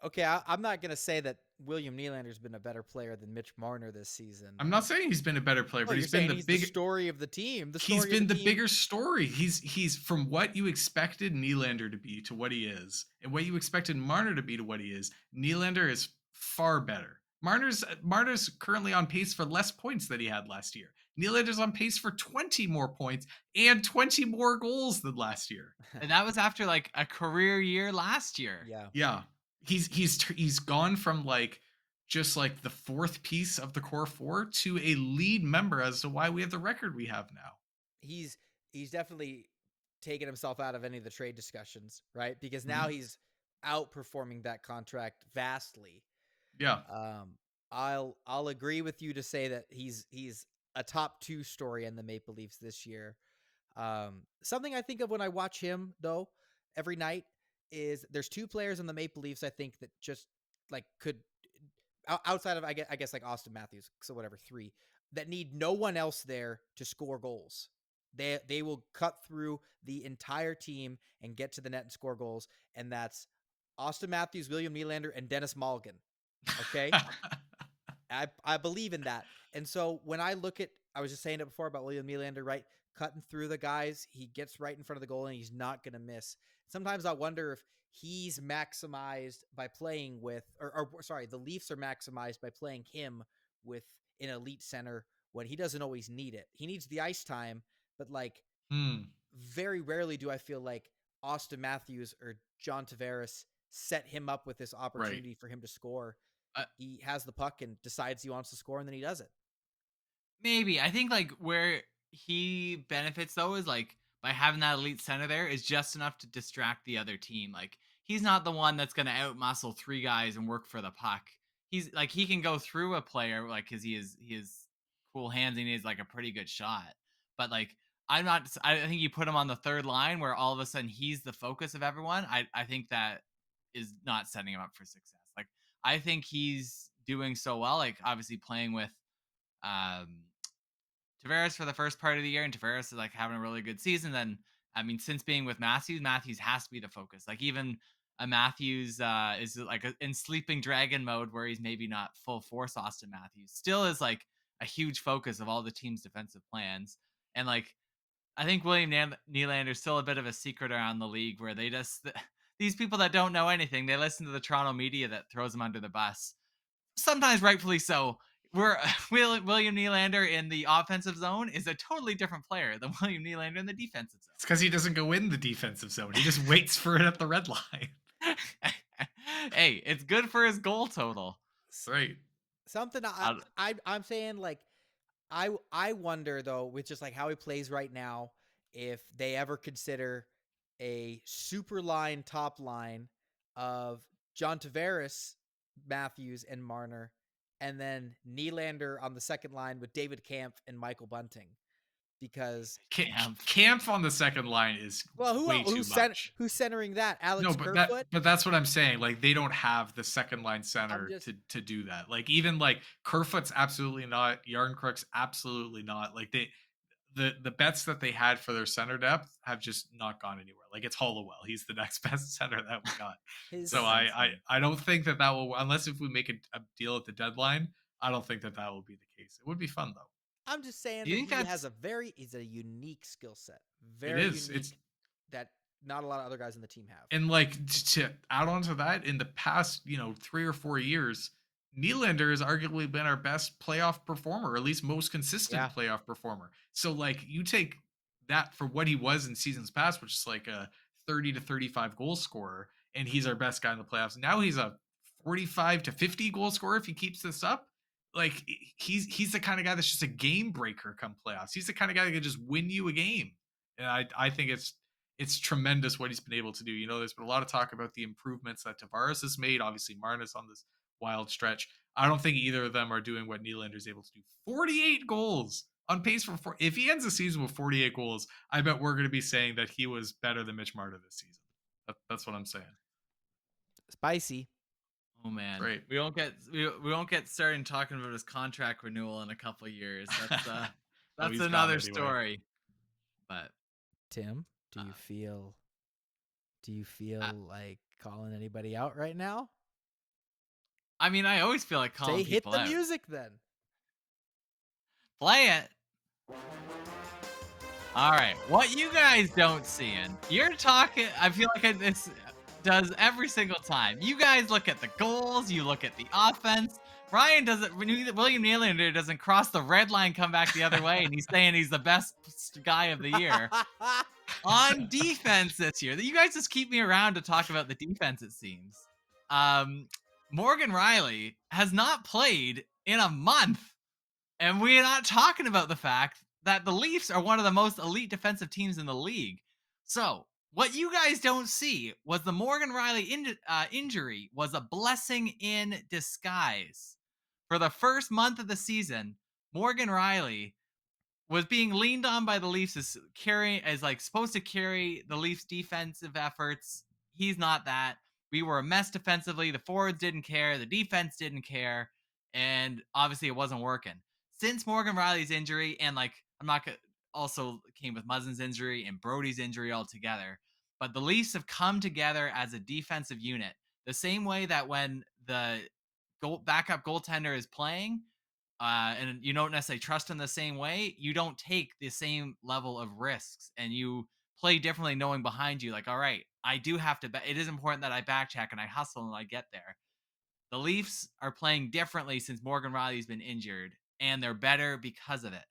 Speaker 1: Okay, I'm not going to say that William Nylander's been a better player than Mitch Marner this season.
Speaker 5: I'm not saying he's been a better player, but he's been
Speaker 1: the story of the team.
Speaker 5: He's been the bigger story. He's from what you expected Nylander to be to what he is, and what you expected Marner to be to what he is. Nylander is far better. Marner's currently on pace for less points than he had last year. Nylander's on pace for 20 more points and 20 more goals than last year.
Speaker 4: And that was after like a career year last year.
Speaker 5: Yeah. He's gone from like just like the fourth piece of the core four to a lead member as to why we have the record we have now.
Speaker 1: He's definitely taken himself out of any of the trade discussions, right? Because now he's outperforming that contract vastly.
Speaker 5: Yeah.
Speaker 1: I'll agree with you to say that he's a top 2 story in the Maple Leafs this year. Something I think of when I watch him though every night is there's 2 players in the Maple Leafs I think that just like could outside of I guess like Austin Matthews, so whatever, 3 that need no one else there to score goals. They will cut through the entire team and get to the net and score goals, and that's Austin Matthews, William Nylander, and Dennis Mulligan. Okay? I believe in that. And so when I look at, I was just saying it before about William Nylander, right? Cutting through the guys, he gets right in front of the goal and he's not going to miss. Sometimes I wonder if he's maximized by playing with, or sorry, the Leafs are maximized by playing him with an elite center when he doesn't always need it. He needs the ice time, but like very rarely do I feel like Austin Matthews or John Tavares set him up with this opportunity for him to score. He has the puck and decides he wants to score, and then he does it.
Speaker 4: Maybe. I think like where he benefits though is like by having that elite center there is just enough to distract the other team. Like he's not the one that's going to outmuscle 3 guys and work for the puck. He's like, he can go through a player like cuz he is cool hands and he has like a pretty good shot. But like I think you put him on the third line where all of a sudden he's the focus of everyone. I think that is not setting him up for success. Like I think he's doing so well, like obviously playing with Tavares for the first part of the year, and Tavares is like having a really good season. Then, I mean, since being with Matthews has to be the focus. Like even Matthews is like in sleeping dragon mode where he's maybe not full force Austin Matthews. Still is like a huge focus of all the team's defensive plans. And like, I think William Nylander is still a bit of a secret around the league where they just, these people that don't know anything, they listen to the Toronto media that throws them under the bus. Sometimes rightfully so. William Nylander in the offensive zone is a totally different player than William Nylander in the defensive zone.
Speaker 5: It's because he doesn't go in the defensive zone. He just waits for it at the red line.
Speaker 4: Hey, it's good for his goal total.
Speaker 5: Right.
Speaker 1: Something I'm saying, like, I wonder though, with just like how he plays right now, if they ever consider a super line top line of John Tavares, Matthews, and Marner, and then Nylander on the second line with David Kampf and Michael Bunting. Because
Speaker 5: Kampf on the second line is way too much.
Speaker 1: Who's centering that? Alex
Speaker 5: No,
Speaker 1: Kerfoot?
Speaker 5: but that's what I'm saying. Like, they don't have the second line center to do that. Like, even like Kerfoot's absolutely not. Yarncrook's absolutely not. Like, the bets that they had for their center depth have just not gone anywhere. Like, it's Hollowell. He's the next best center that we got. So I don't think that will, unless if we make a deal at the deadline, I don't think that will be the case. It would be fun though.
Speaker 1: I'm just saying that he has he's a unique skill set. Very unique that not a lot of other guys in the team have.
Speaker 5: And like, to add on to that, in the past, 3 or 4 years, Nylander has arguably been our best playoff performer, or at least most consistent playoff performer. So like, you take that for what he was in seasons past, which is like a 30 to 35 goal scorer, and he's our best guy in the playoffs. Now he's a 45 to 50 goal scorer if he keeps this up. Like, he's the kind of guy that's just a game breaker come playoffs. He's the kind of guy that can just win you a game. And I think it's tremendous what he's been able to do. There's been a lot of talk about the improvements that Tavares has made. Obviously, Marners on this wild stretch. I don't think either of them are doing what Nylander is able to do. 48 goals on pace for 4. If he ends the season with 48 goals, I bet we're going to be saying that he was better than Mitch Marner this season. That's what I'm saying.
Speaker 1: Spicy.
Speaker 4: Oh man,
Speaker 5: great.
Speaker 4: We won't get started talking about his contract renewal in a couple of years. That's another story. But
Speaker 1: Tim, do you feel like calling anybody out right now?
Speaker 4: I mean, I always feel like calling people out.
Speaker 1: Hit the music then.
Speaker 4: Play it. All right, what you guys don't see, and you're talking. I feel like this does every single time. You guys look at the goals, you look at the offense. Ryan doesn't. William Nylander doesn't cross the red line, come back the other way, and he's saying he's the best guy of the year. On defense this year, you guys just keep me around to talk about the defense. It seems Morgan Rielly has not played in a month, and we're not talking about the fact that the Leafs are one of the most elite defensive teams in the league. So what you guys don't see was the Morgan Rielly injury was a blessing in disguise. For the first month of the season, Morgan Rielly was being leaned on by the Leafs as supposed to carry the Leafs defensive efforts. He's not that. We were a mess defensively. The forwards didn't care. The defense didn't care. And obviously it wasn't working. Since Morgan Rielly's injury, and also came with Muzzin's injury and Brody's injury all together. But the Leafs have come together as a defensive unit. The same way that when the backup goaltender is playing, and you don't necessarily trust him the same way, you don't take the same level of risks, and you play differently knowing behind you, like, all right, I do have to, it is important that I backcheck and I hustle and I get there. The Leafs are playing differently since Morgan Rielly's been injured, and they're better because of it.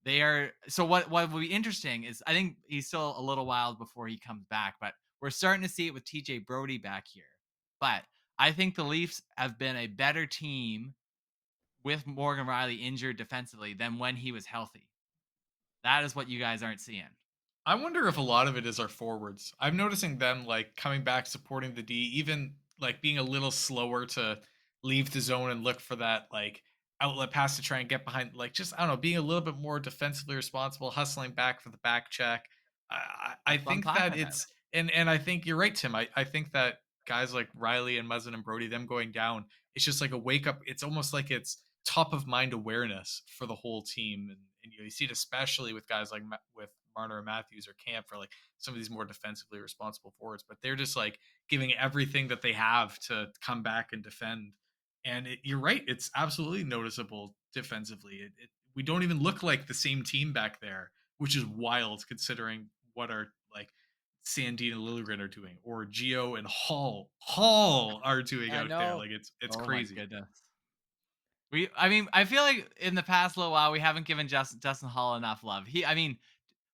Speaker 4: They are. So what will be interesting is, I think he's still a little while before he comes back, but we're starting to see it with TJ Brody back here. But I think the Leafs have been a better team with Morgan Rielly injured defensively than when he was healthy. That is what you guys aren't seeing.
Speaker 5: I wonder if a lot of it is our forwards. I'm noticing them like coming back, supporting the D, even like being a little slower to leave the zone and look for that like outlet pass to try and get behind, like, just, I don't know, being a little bit more defensively responsible, hustling back for the back check. I think that it's, and I think you're right, Tim. I think that guys like Rielly and Muzzin and Brody, them going down, it's just like a wake up. It's almost like it's top of mind awareness for the whole team. And you see it especially with guys like with Marner or Matthews or Camp, for like some of these more defensively responsible forwards, but they're just like giving everything that they have to come back and defend. And you're right, it's absolutely noticeable defensively. We don't even look like the same team back there, which is wild considering what our like Sandin and Liljegren are doing, or Gio and Hall are doing out there. Like, it's crazy.
Speaker 4: My goodness. I feel like in the past little while we haven't given Justin Hall enough love.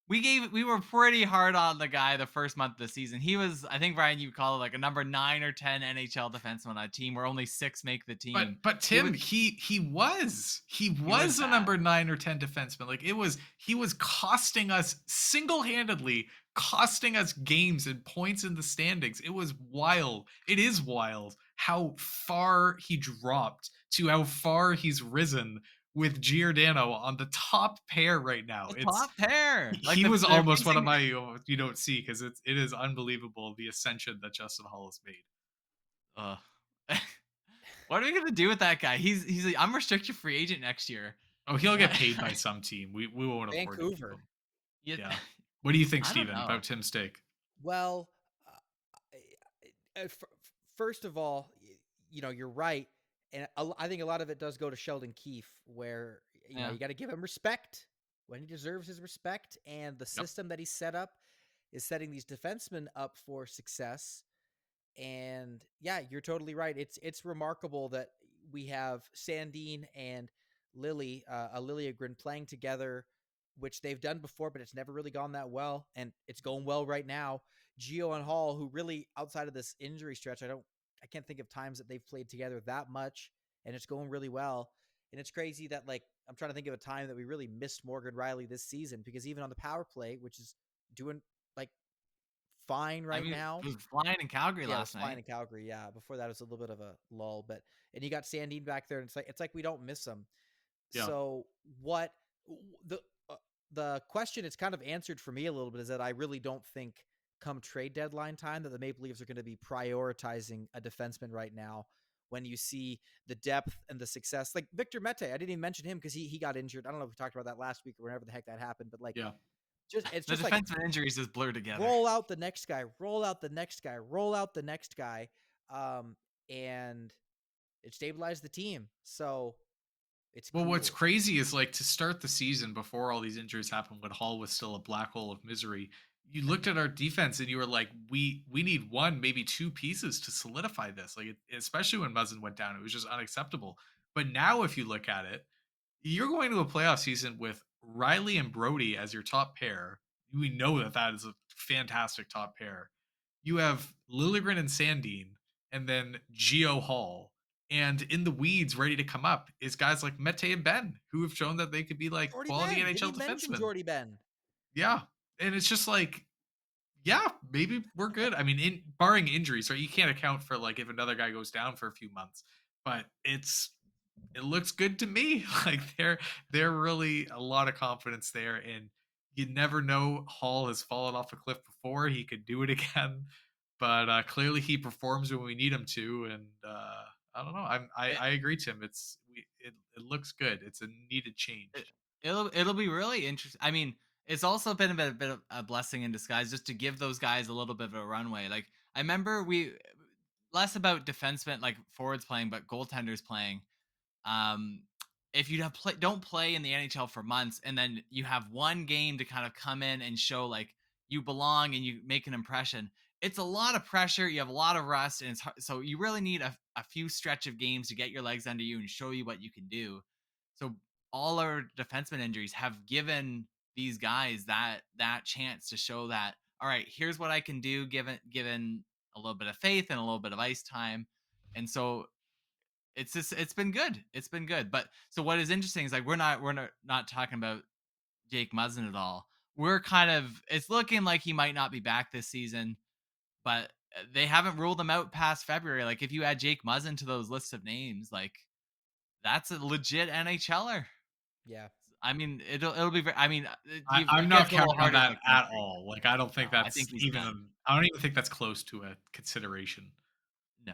Speaker 4: We were pretty hard on the guy the first month of the season. He was, I think, Ryan, you call it like a number 9 or 10 NHL defenseman on a team where only 6 make the team.
Speaker 5: But Tim, he was a number 9 or 10 defenseman. Like, he was costing us single-handedly, costing us games and points in the standings. It was wild. It is wild how far he dropped to how far he's risen with Giordano on the top pair right now.
Speaker 4: The
Speaker 5: It's
Speaker 4: top pair. Like
Speaker 5: he was
Speaker 4: they're
Speaker 5: almost one of
Speaker 4: facing.
Speaker 5: my you don't see, because it is unbelievable the ascension that Justin Hall has made.
Speaker 4: What are we gonna do with that guy? He's like, I'm restricted free agent next year.
Speaker 5: Oh, he'll
Speaker 4: What?
Speaker 5: get paid by some team. We won't afford to keep
Speaker 1: Vancouver.
Speaker 5: him.
Speaker 4: You-
Speaker 5: Yeah. What do you think,
Speaker 4: I don't
Speaker 5: Steven,
Speaker 4: know.
Speaker 5: about Tim Stake?
Speaker 1: Well, first of all, you're right, and I think a lot of it does go to Sheldon Keefe, where
Speaker 4: Yeah.
Speaker 1: you got to give him respect when he deserves his respect, and the system that he set up is setting these defensemen up for success. And yeah, you're totally right. It's remarkable that we have Sandin and Lily, Liljegren playing together, which they've done before, but it's never really gone that well, and it's going well right now. Gio and Hall, who really, outside of this injury stretch, I can't think of times that they've played together that much, and it's going really well. And it's crazy that, like, I'm trying to think of a time that we really missed Morgan Riley this season, because even on the power play, which is doing like fine right now.
Speaker 4: It was flying in Calgary
Speaker 1: Yeah, it was
Speaker 4: last
Speaker 1: fine
Speaker 4: night.
Speaker 1: in Calgary. Yeah, before that it was a little bit of a lull, and you got Sandine back there, and it's like we don't miss him.
Speaker 5: Yeah.
Speaker 1: So what the the question it's kind of answered for me a little bit is that I really don't think come trade deadline time that the Maple Leafs are going to be prioritizing a defenseman right now. When you see the depth and the success, like Victor Mete, I didn't even mention him because he got injured. I don't know if we talked about that last week or whenever the heck that happened, but like,
Speaker 5: Yeah.
Speaker 1: it's
Speaker 4: The
Speaker 1: just like
Speaker 4: defensive injuries just blur together.
Speaker 1: roll out the next guy, roll out the next guy, roll out the next guy, and it stabilized the team. So it's
Speaker 5: Well,
Speaker 1: cool.
Speaker 5: what's crazy is, like, to start the season before all these injuries happened, when Hall was still a black hole of misery, you looked at our defense and you were like, we need one, maybe two pieces to solidify this. Like, especially when Muzzin went down, it was just unacceptable. But now, if you look at it, you're going to a playoff season with Riley and Brody as your top pair. We know that that is a fantastic top pair. You have Liljegren and Sandine, and then Gio Hall. And in the weeds, ready to come up, is guys like Mete and Ben, who have shown that they could be like
Speaker 1: Jordy
Speaker 5: quality
Speaker 1: Ben. Didn't
Speaker 5: NHL
Speaker 1: even mention
Speaker 5: defensemen.
Speaker 1: Jordy Ben.
Speaker 5: Yeah. And it's just like, yeah, maybe we're good. I mean, barring injuries, right? You can't account for, like, if another guy goes down for a few months, but it looks good to me. Like, they're really a lot of confidence there, and you never know. Hall has fallen off a cliff before; he could do it again. But clearly, he performs when we need him to, and I don't know. I agree, Tim. It looks good. It's a needed change.
Speaker 4: It'll be really interesting. I mean, it's also been a bit of a blessing in disguise just to give those guys a little bit of a runway. Like, I remember we less about defensemen, like forwards playing, but goaltenders playing. Um, if you don't play in the NHL for months, and then you have one game to kind of come in and show like you belong and you make an impression, it's a lot of pressure. You have a lot of rust, and it's hard, so you really need a few stretch of games to get your legs under you and show you what you can do. So all our defenseman injuries have given these guys that chance to show that, all right, here's what I can do given a little bit of faith and a little bit of ice time. And so it's been good. It's been good. But so what is interesting is, like, we're not talking about Jake Muzzin at all. We're kind of, it's looking like he might not be back this season, but they haven't ruled him out past February. Like, if you add Jake Muzzin to those lists of names, like, that's a legit NHLer.
Speaker 1: Yeah.
Speaker 4: I mean, it'll be. I mean,
Speaker 5: I'm not counting on that at all. Like, I don't think
Speaker 4: No,
Speaker 5: that's even. I don't even think that's close to a consideration.
Speaker 4: No.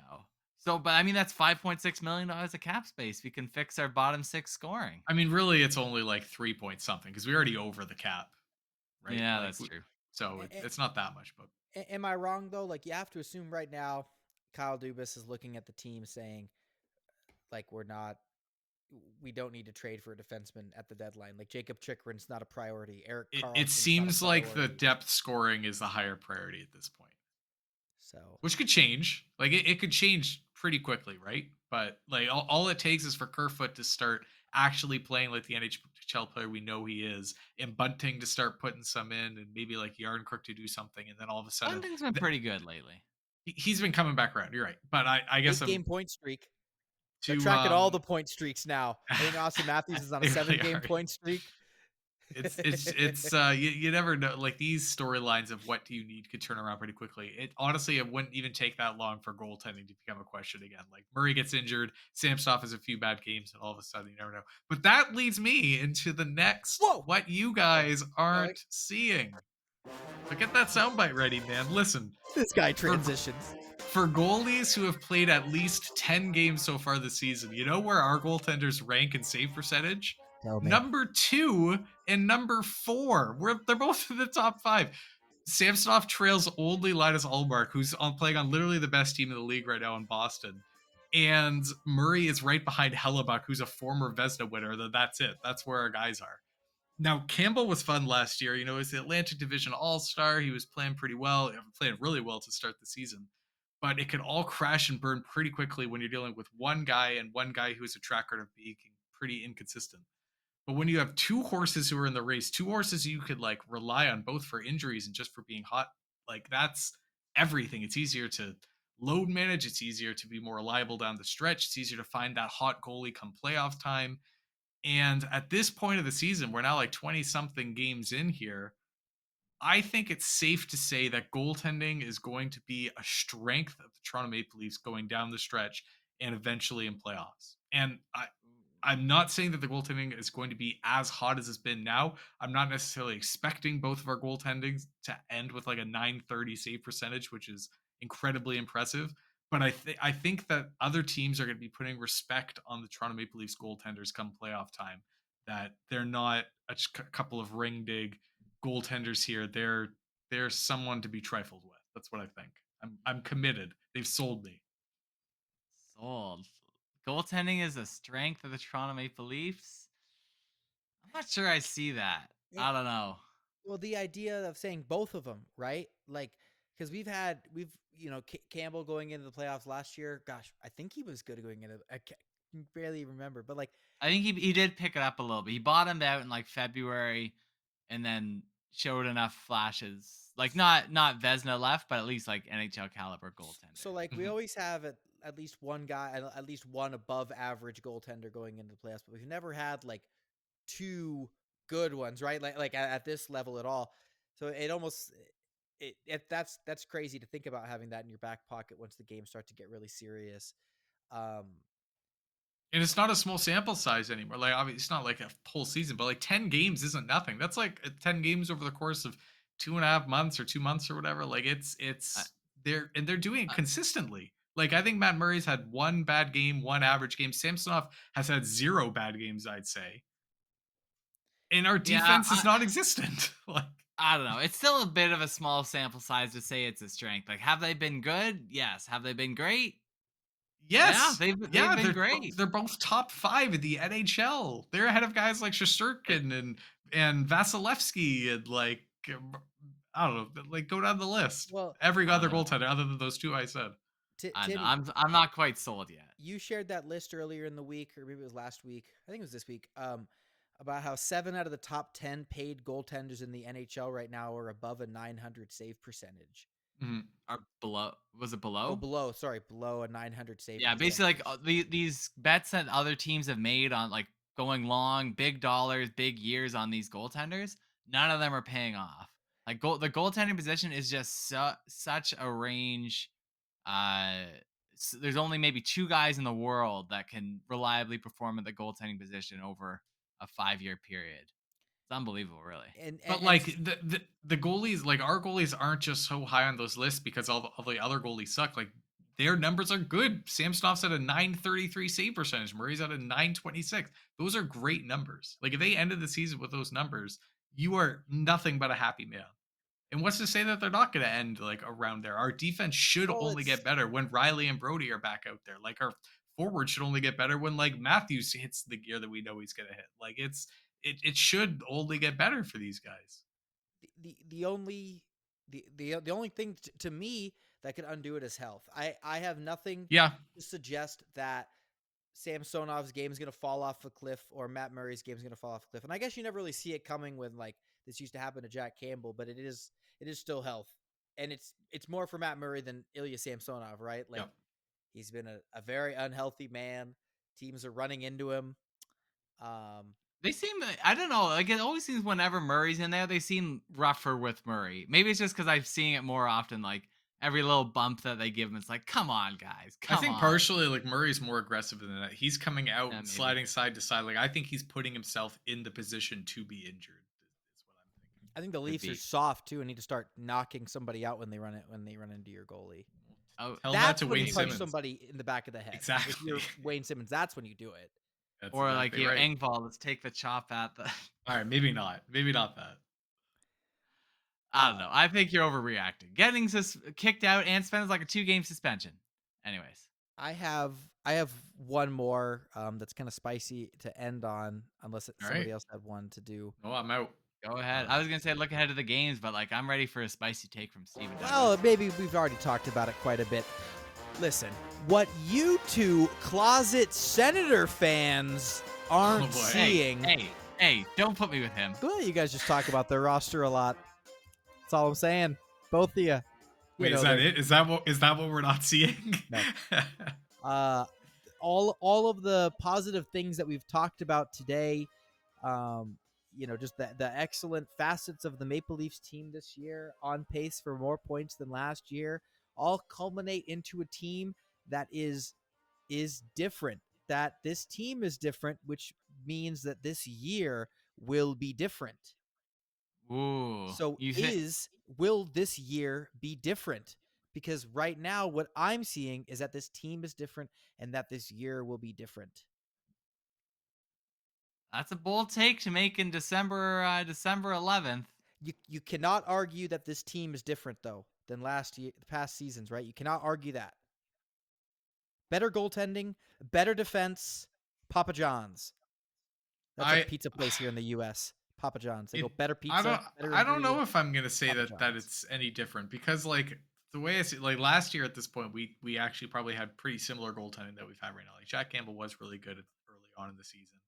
Speaker 4: So, but I mean, that's $5.6 million of cap space. We can fix our bottom six scoring.
Speaker 5: I mean, really, it's only like 3 point something, because we're already over the cap, right?
Speaker 4: Yeah,
Speaker 5: Like,
Speaker 4: that's true.
Speaker 5: So it's not that much. But
Speaker 1: am I wrong though? Like, you have to assume right now, Kyle Dubas is looking at the team saying, like, we don't need to trade for a defenseman at the deadline. Like, Jacob Chikrin's not a priority. Eric Carlson's
Speaker 5: it seems
Speaker 1: not a
Speaker 5: like the
Speaker 1: priority.
Speaker 5: depth scoring is the higher priority at this point.
Speaker 1: So,
Speaker 5: which could change. Like, it could change pretty quickly, right? But like, all it takes is for Kerfoot to start actually playing like the NHL player we know he is, and Bunting to start putting some in, and maybe like Yarncrook to do something, and then all of a sudden
Speaker 4: Bunting's been pretty good lately.
Speaker 5: He's been coming back around. You're right, but I guess
Speaker 1: 8-game point streak.
Speaker 5: They're
Speaker 1: tracking all the point streaks now. I think Austin Matthews is on a 7-game point streak.
Speaker 5: It's you never know, like these storylines of what do you need could turn around pretty quickly. It honestly it wouldn't even take that long for goaltending to become a question again. Like Murray gets injured, Samsonov has a few bad games, and all of a sudden you never know. But that leads me into the next
Speaker 1: Whoa!
Speaker 5: what you guys aren't seeing. So get that soundbite ready, man. Listen,
Speaker 1: This guy transitions.
Speaker 5: for goalies who have played at least 10 games so far this season, you know where our goaltenders rank in save percentage?
Speaker 1: Tell me.
Speaker 5: Number 2 and number 4. They're both in the top 5. Samsonov trails only Linus Ullmark, who's playing on literally the best team in the league right now in Boston. And Murray is right behind Hellebuck, who's a former Vezina winner. That's it. That's where our guys are. Now, Campbell was fun last year. You know, he's the Atlantic Division All-Star. He was playing pretty well, playing really well to start the season. But it could all crash and burn pretty quickly when you're dealing with one guy and one guy who has a track record of being pretty inconsistent. But when you have two horses who are in the race, two horses you could like rely on both for injuries and just for being hot, like that's everything. It's easier to load manage. It's easier to be more reliable down the stretch. It's easier to find that hot goalie come playoff time. And at this point of the season, we're now like 20 something games in here. I think it's safe to say that goaltending is going to be a strength of the Toronto Maple Leafs going down the stretch and eventually in playoffs. And I'm not saying that the goaltending is going to be as hot as it's been now. I'm not necessarily expecting both of our goaltendings to end with like a 930 save percentage, which is incredibly impressive. But I think that other teams are going to be putting respect on the Toronto Maple Leafs goaltenders come playoff time. That they're not a couple of ring dig goaltenders here. They're someone to be trifled with. That's what I think. I'm committed. They've sold me.
Speaker 4: Sold. Goaltending is a strength of the Toronto Maple Leafs. I'm not sure I see that. I don't know.
Speaker 1: Well, the idea of saying both of them, right? Like, because we've Campbell going into the playoffs last year. Gosh, I think he was good going into. I can barely remember, but like
Speaker 4: I think he did pick it up a little bit. He bottomed out in like February, and then showed enough flashes. Like not Vezina left, but at least like NHL caliber goaltender.
Speaker 1: So like we always have at least one guy, at least one above average goaltender going into the playoffs, but we've never had like two good ones, right? Like at this level at all. So it almost that's crazy to think about having that in your back pocket once the games start to get really serious.
Speaker 5: And it's not a small sample size anymore. Like obviously it's not like a whole season, but like 10 games isn't nothing. That's like 10 games over the course of 2.5 months or 2 months or whatever. Like it's they're doing it consistently. Like I think Matt Murray's had one bad game, one average game. Samsonov has had 0 bad games, I'd say. And our defense is non-existent. Like
Speaker 4: I don't know. It's still a bit of a small sample size to say it's a strength. Like, have they been good? Yes. Have they been great?
Speaker 5: yes.
Speaker 4: Yeah, they've been great.
Speaker 5: They're both top 5 in the NHL. They're ahead of guys like Shesterkin and Vasilevsky and like I don't know, like go down the list.
Speaker 1: Well,
Speaker 5: every other goaltender other than those two I said.
Speaker 4: I'm not quite sold yet.
Speaker 1: You shared that list earlier in the week, or maybe it was last week. I think it was this week. About how 7 out of the top 10 paid goaltenders in the NHL right now are above a 900 save percentage.
Speaker 5: Mm-hmm.
Speaker 4: Are below? Was it below?
Speaker 1: Oh, below. Sorry, below a 900 save.
Speaker 4: Yeah, basically, like these bets that other teams have made on like going long, big dollars, big years on these goaltenders. None of them are paying off. Like the goaltending position is just such a range. There's only maybe 2 guys in the world that can reliably perform at the goaltending position over a 5-year period. It's unbelievable, really.
Speaker 5: But like the goalies, like our goalies aren't just so high on those lists because all the other goalies suck. Like their numbers are good. Samsonov's at a 933 save percentage. Murray's at a 926. Those are great numbers. Like if they ended the season with those numbers, you are nothing but a happy man. And what's to say that they're not going to end like around there? Our defense should only get better when Riley and Brody are back out there. Like our forward should only get better when like Matthews hits the gear that we know he's going to hit. Like it should only get better for these guys.
Speaker 1: The only thing to me that could undo it is health. I have nothing to suggest that Samsonov's game is going to fall off a cliff or Matt Murray's game is going to fall off a cliff. And I guess you never really see it coming when like this used to happen to Jack Campbell, but it is still health. And it's more for Matt Murray than Ilya Samsonov, right? Like he's been a very unhealthy man. Teams are running into him.
Speaker 4: They seem, I don't know, like it always seems whenever Murray's in there, they seem rougher with Murray. Maybe it's just because I'm seeing it more often. Like every little bump that they give him, it's like, come on, guys,
Speaker 5: I
Speaker 4: come
Speaker 5: think
Speaker 4: on.
Speaker 5: partially like Murray's more aggressive than that. He's coming out
Speaker 4: Yeah,
Speaker 5: and
Speaker 4: maybe.
Speaker 5: sliding side to side. Like I think he's putting himself in the position to be injured. Is what I'm thinking.
Speaker 1: I think the Leafs are soft too and need to start knocking somebody out when they run into your goalie.
Speaker 4: Oh,
Speaker 5: Tell
Speaker 1: That's
Speaker 5: that to
Speaker 1: when
Speaker 5: Wayne
Speaker 1: you punch
Speaker 5: Simmons.
Speaker 1: somebody in the back of the head.
Speaker 5: Exactly.
Speaker 1: If you're Wayne Simmons, that's when you do it.
Speaker 5: That's
Speaker 4: or
Speaker 5: exactly
Speaker 4: like your
Speaker 5: right.
Speaker 4: Engvall, let's take the chop at the.
Speaker 5: All right, maybe not. Maybe not that.
Speaker 4: I don't know. I think you're overreacting. Getting kicked out and spends like a 2-game suspension. Anyways,
Speaker 1: I have one more that's kind of spicy to end on, unless somebody else had one to do.
Speaker 5: Oh, I'm out.
Speaker 4: go ahead. I was gonna say look ahead of the games, but like I'm ready for a spicy take from Steven.
Speaker 1: Well, maybe we've already talked about it quite a bit. Listen, what you two closet Senator fans aren't seeing.
Speaker 4: Hey, don't put me with him.
Speaker 1: Well, you guys just talk about their roster a lot. That's all I'm saying. Both of you.
Speaker 5: Wait, is that it? Is that what we're not seeing?
Speaker 1: No. All of the positive things that we've talked about today, just the excellent facets of the Maple Leafs team this year, on pace for more points than last year, all culminate into a team that is different. That this team is different, which means that this year will be different.
Speaker 4: Ooh.
Speaker 1: So will this year be different? Because right now what I'm seeing is that this team is different and that this year will be different.
Speaker 4: That's a bold take to make in December 11th.
Speaker 1: You cannot argue that this team is different though than last year, the past seasons, right? You cannot argue that. Better goaltending, better defense, Papa John's. That's a pizza place here in the US. Papa John's. They go better pizza.
Speaker 5: I don't know if I'm gonna say that it's any different, because like the way I see, like last year at this point, we actually probably had pretty similar goaltending that we've had right now. Like Jack Campbell was really good early on in the season,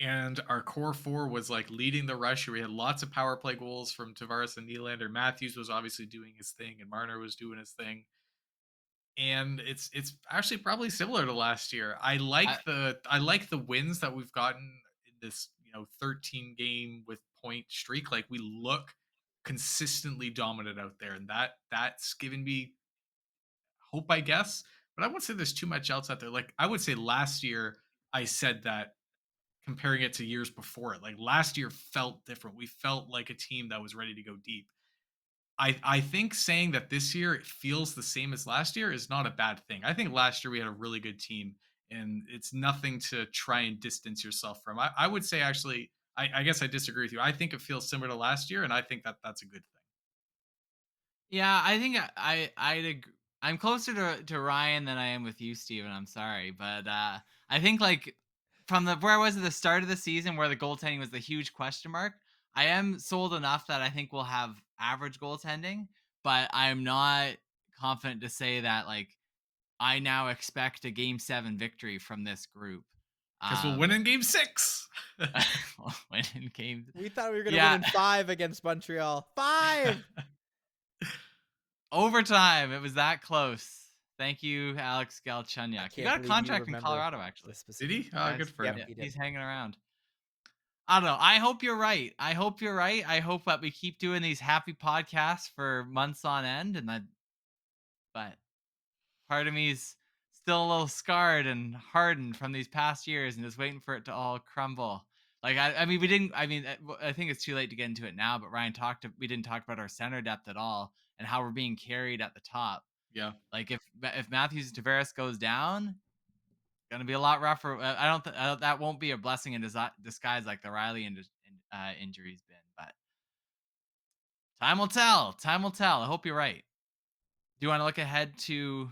Speaker 5: and our core four was like leading the rush. We had lots of power play goals from Tavares and Nylander. Matthews was obviously doing his thing, and Marner was doing his thing. And it's actually probably similar to last year. I like the wins that we've gotten in this 13 game with point streak. Like we look consistently dominant out there, and that's given me hope, I guess. But I wouldn't say there's too much else out there. Like I would say last year I said that, comparing it to years before it. Like last year felt different. We felt like a team that was ready to go deep. I think saying that this year it feels the same as last year is not a bad thing. I think last year we had a really good team, and it's nothing to try and distance yourself from. I would say actually, I guess I disagree with you. I think it feels similar to last year, and I think that that's a good thing.
Speaker 4: Yeah, I think I'd agree. I'm closer to Ryan than I am with you, Steven. I'm sorry, but I think like from where I was at the start of the season, where the goaltending was the huge question mark, I am sold enough that I think we'll have average goaltending, but I'm not confident to say that like I now expect a Game 7 victory from this group.
Speaker 5: Because we'll win in Game 6.
Speaker 4: We'll win in Game.
Speaker 1: We thought we were going to win in 5 against Montreal. 5!
Speaker 4: Overtime. It was that close. Thank you, Alex Galchenyuk. He got a contract in Colorado, actually.
Speaker 5: Did he? Oh, good for him.
Speaker 4: He's hanging around. I don't know. I hope you're right. I hope that we keep doing these happy podcasts for months on end, but part of me's still a little scarred and hardened from these past years, and just waiting for it to all crumble. Like I think it's too late to get into it now. But we didn't talk about our center depth at all, and how we're being carried at the top.
Speaker 5: Yeah.
Speaker 4: Like if Matthews and Tavares goes down, gonna be a lot rougher. That won't be a blessing in disguise like the Riley injury's been. But time will tell. Time will tell. I hope you're right. Do you want to look ahead to?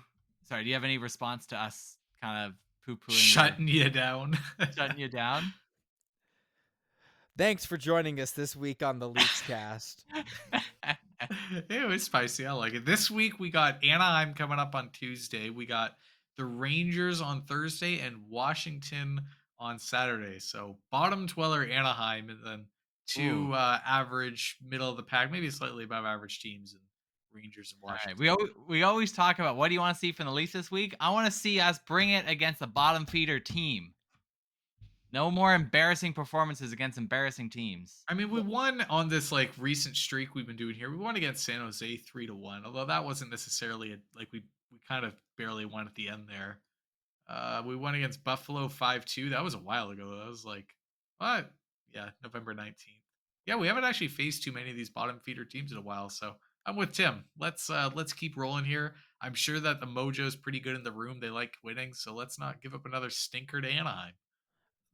Speaker 4: Sorry, do you have any response to us kind of poo-pooing?
Speaker 5: Shutting you down.
Speaker 4: Shutting you down?
Speaker 1: Thanks for joining us this week on the Leafs Cast.
Speaker 5: It was spicy. I like it. This week we got Anaheim coming up on Tuesday. We got the Rangers on Thursday and Washington on Saturday. So bottom dweller Anaheim, and then two average, middle of the pack, maybe slightly above average teams, and Rangers and Washington.
Speaker 4: All right. We always talk about what do you want to see from the Leafs this week. I want to see us bring it against a bottom feeder team. No more embarrassing performances against embarrassing teams.
Speaker 5: I mean, we won on this like recent streak we've been doing here. We won against San Jose 3-1, although that wasn't necessarily we kind of barely won at the end there. We won against Buffalo 5-2. That was a while ago. That was like what? Yeah, November 19th. Yeah, we haven't actually faced too many of these bottom feeder teams in a while, so I'm with Tim. Let's keep rolling here. I'm sure that the mojo is pretty good in the room. They like winning, so let's not give up another stinker to Anaheim.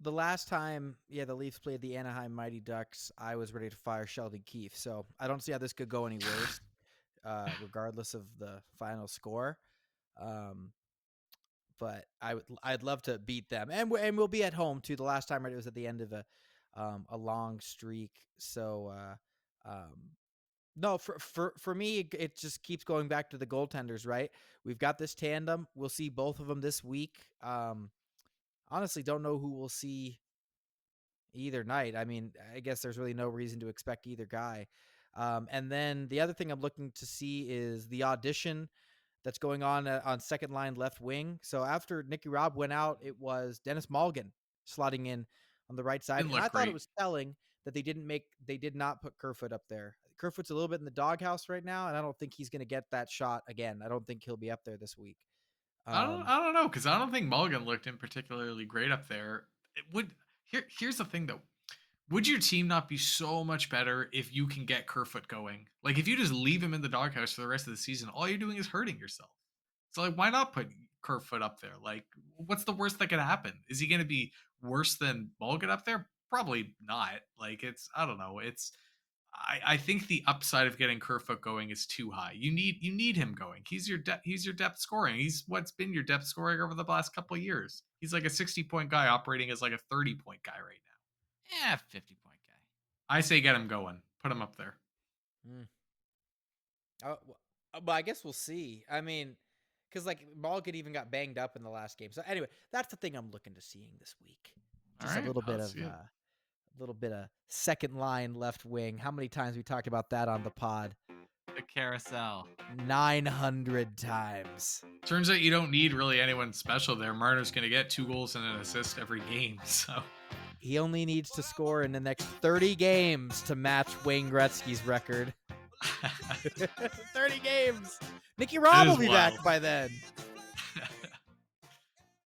Speaker 1: The last time, the Leafs played the Anaheim Mighty Ducks, I was ready to fire Sheldon Keefe. So I don't see how this could go any worse, regardless of the final score. But I'd love to beat them, and we'll be at home too. The last time, right, it was at the end of a long streak. So no, for me, it just keeps going back to the goaltenders, right? We've got this tandem. We'll see both of them this week. Honestly, don't know who we'll see either night. I mean, I guess there's really no reason to expect either guy. And then the other thing I'm looking to see is the audition that's going on second line left wing. So after Nicky Robb went out, it was Dennis Malgin slotting in on the right side.
Speaker 5: Didn't
Speaker 1: And I
Speaker 5: look
Speaker 1: thought
Speaker 5: great.
Speaker 1: it was telling that they did not put Kerfoot up there. Kerfoot's a little bit in the doghouse right now, and I don't think he's going to get that shot again. I don't think he'll be up there this week.
Speaker 5: I don't know, because I don't think Mulligan looked in particularly great up there. It would here's the thing though. Would your team not be so much better if you can get Kerfoot going? Like if you just leave him in the doghouse for the rest of the season, all you're doing is hurting yourself. So like why not put Kerfoot up there? Like what's the worst that could happen? Is he gonna be worse than Mulligan up there? Probably not. Like I don't know. I think the upside of getting Kerfoot going is too high. You need him going. He's your depth scoring. He's what's been your depth scoring over the last couple of years. He's like a 60-point guy operating as like a 30-point guy right now.
Speaker 4: 50-point guy.
Speaker 5: I say get him going. Put him up there.
Speaker 1: But I guess we'll see. I mean, because like Malgin even got banged up in the last game. So anyway, that's the thing I'm looking to seeing this week. Just
Speaker 5: All right,
Speaker 1: a little bit of second line left wing. How many times we talked about that on the pod?
Speaker 4: The carousel.
Speaker 1: 900 times.
Speaker 5: Turns out you don't need really anyone special there. Marner's going to get 2 goals and an assist every game. So
Speaker 1: he only needs to score in the next 30 games to match Wayne Gretzky's record. 30 games. Nicky Robb will be back by then.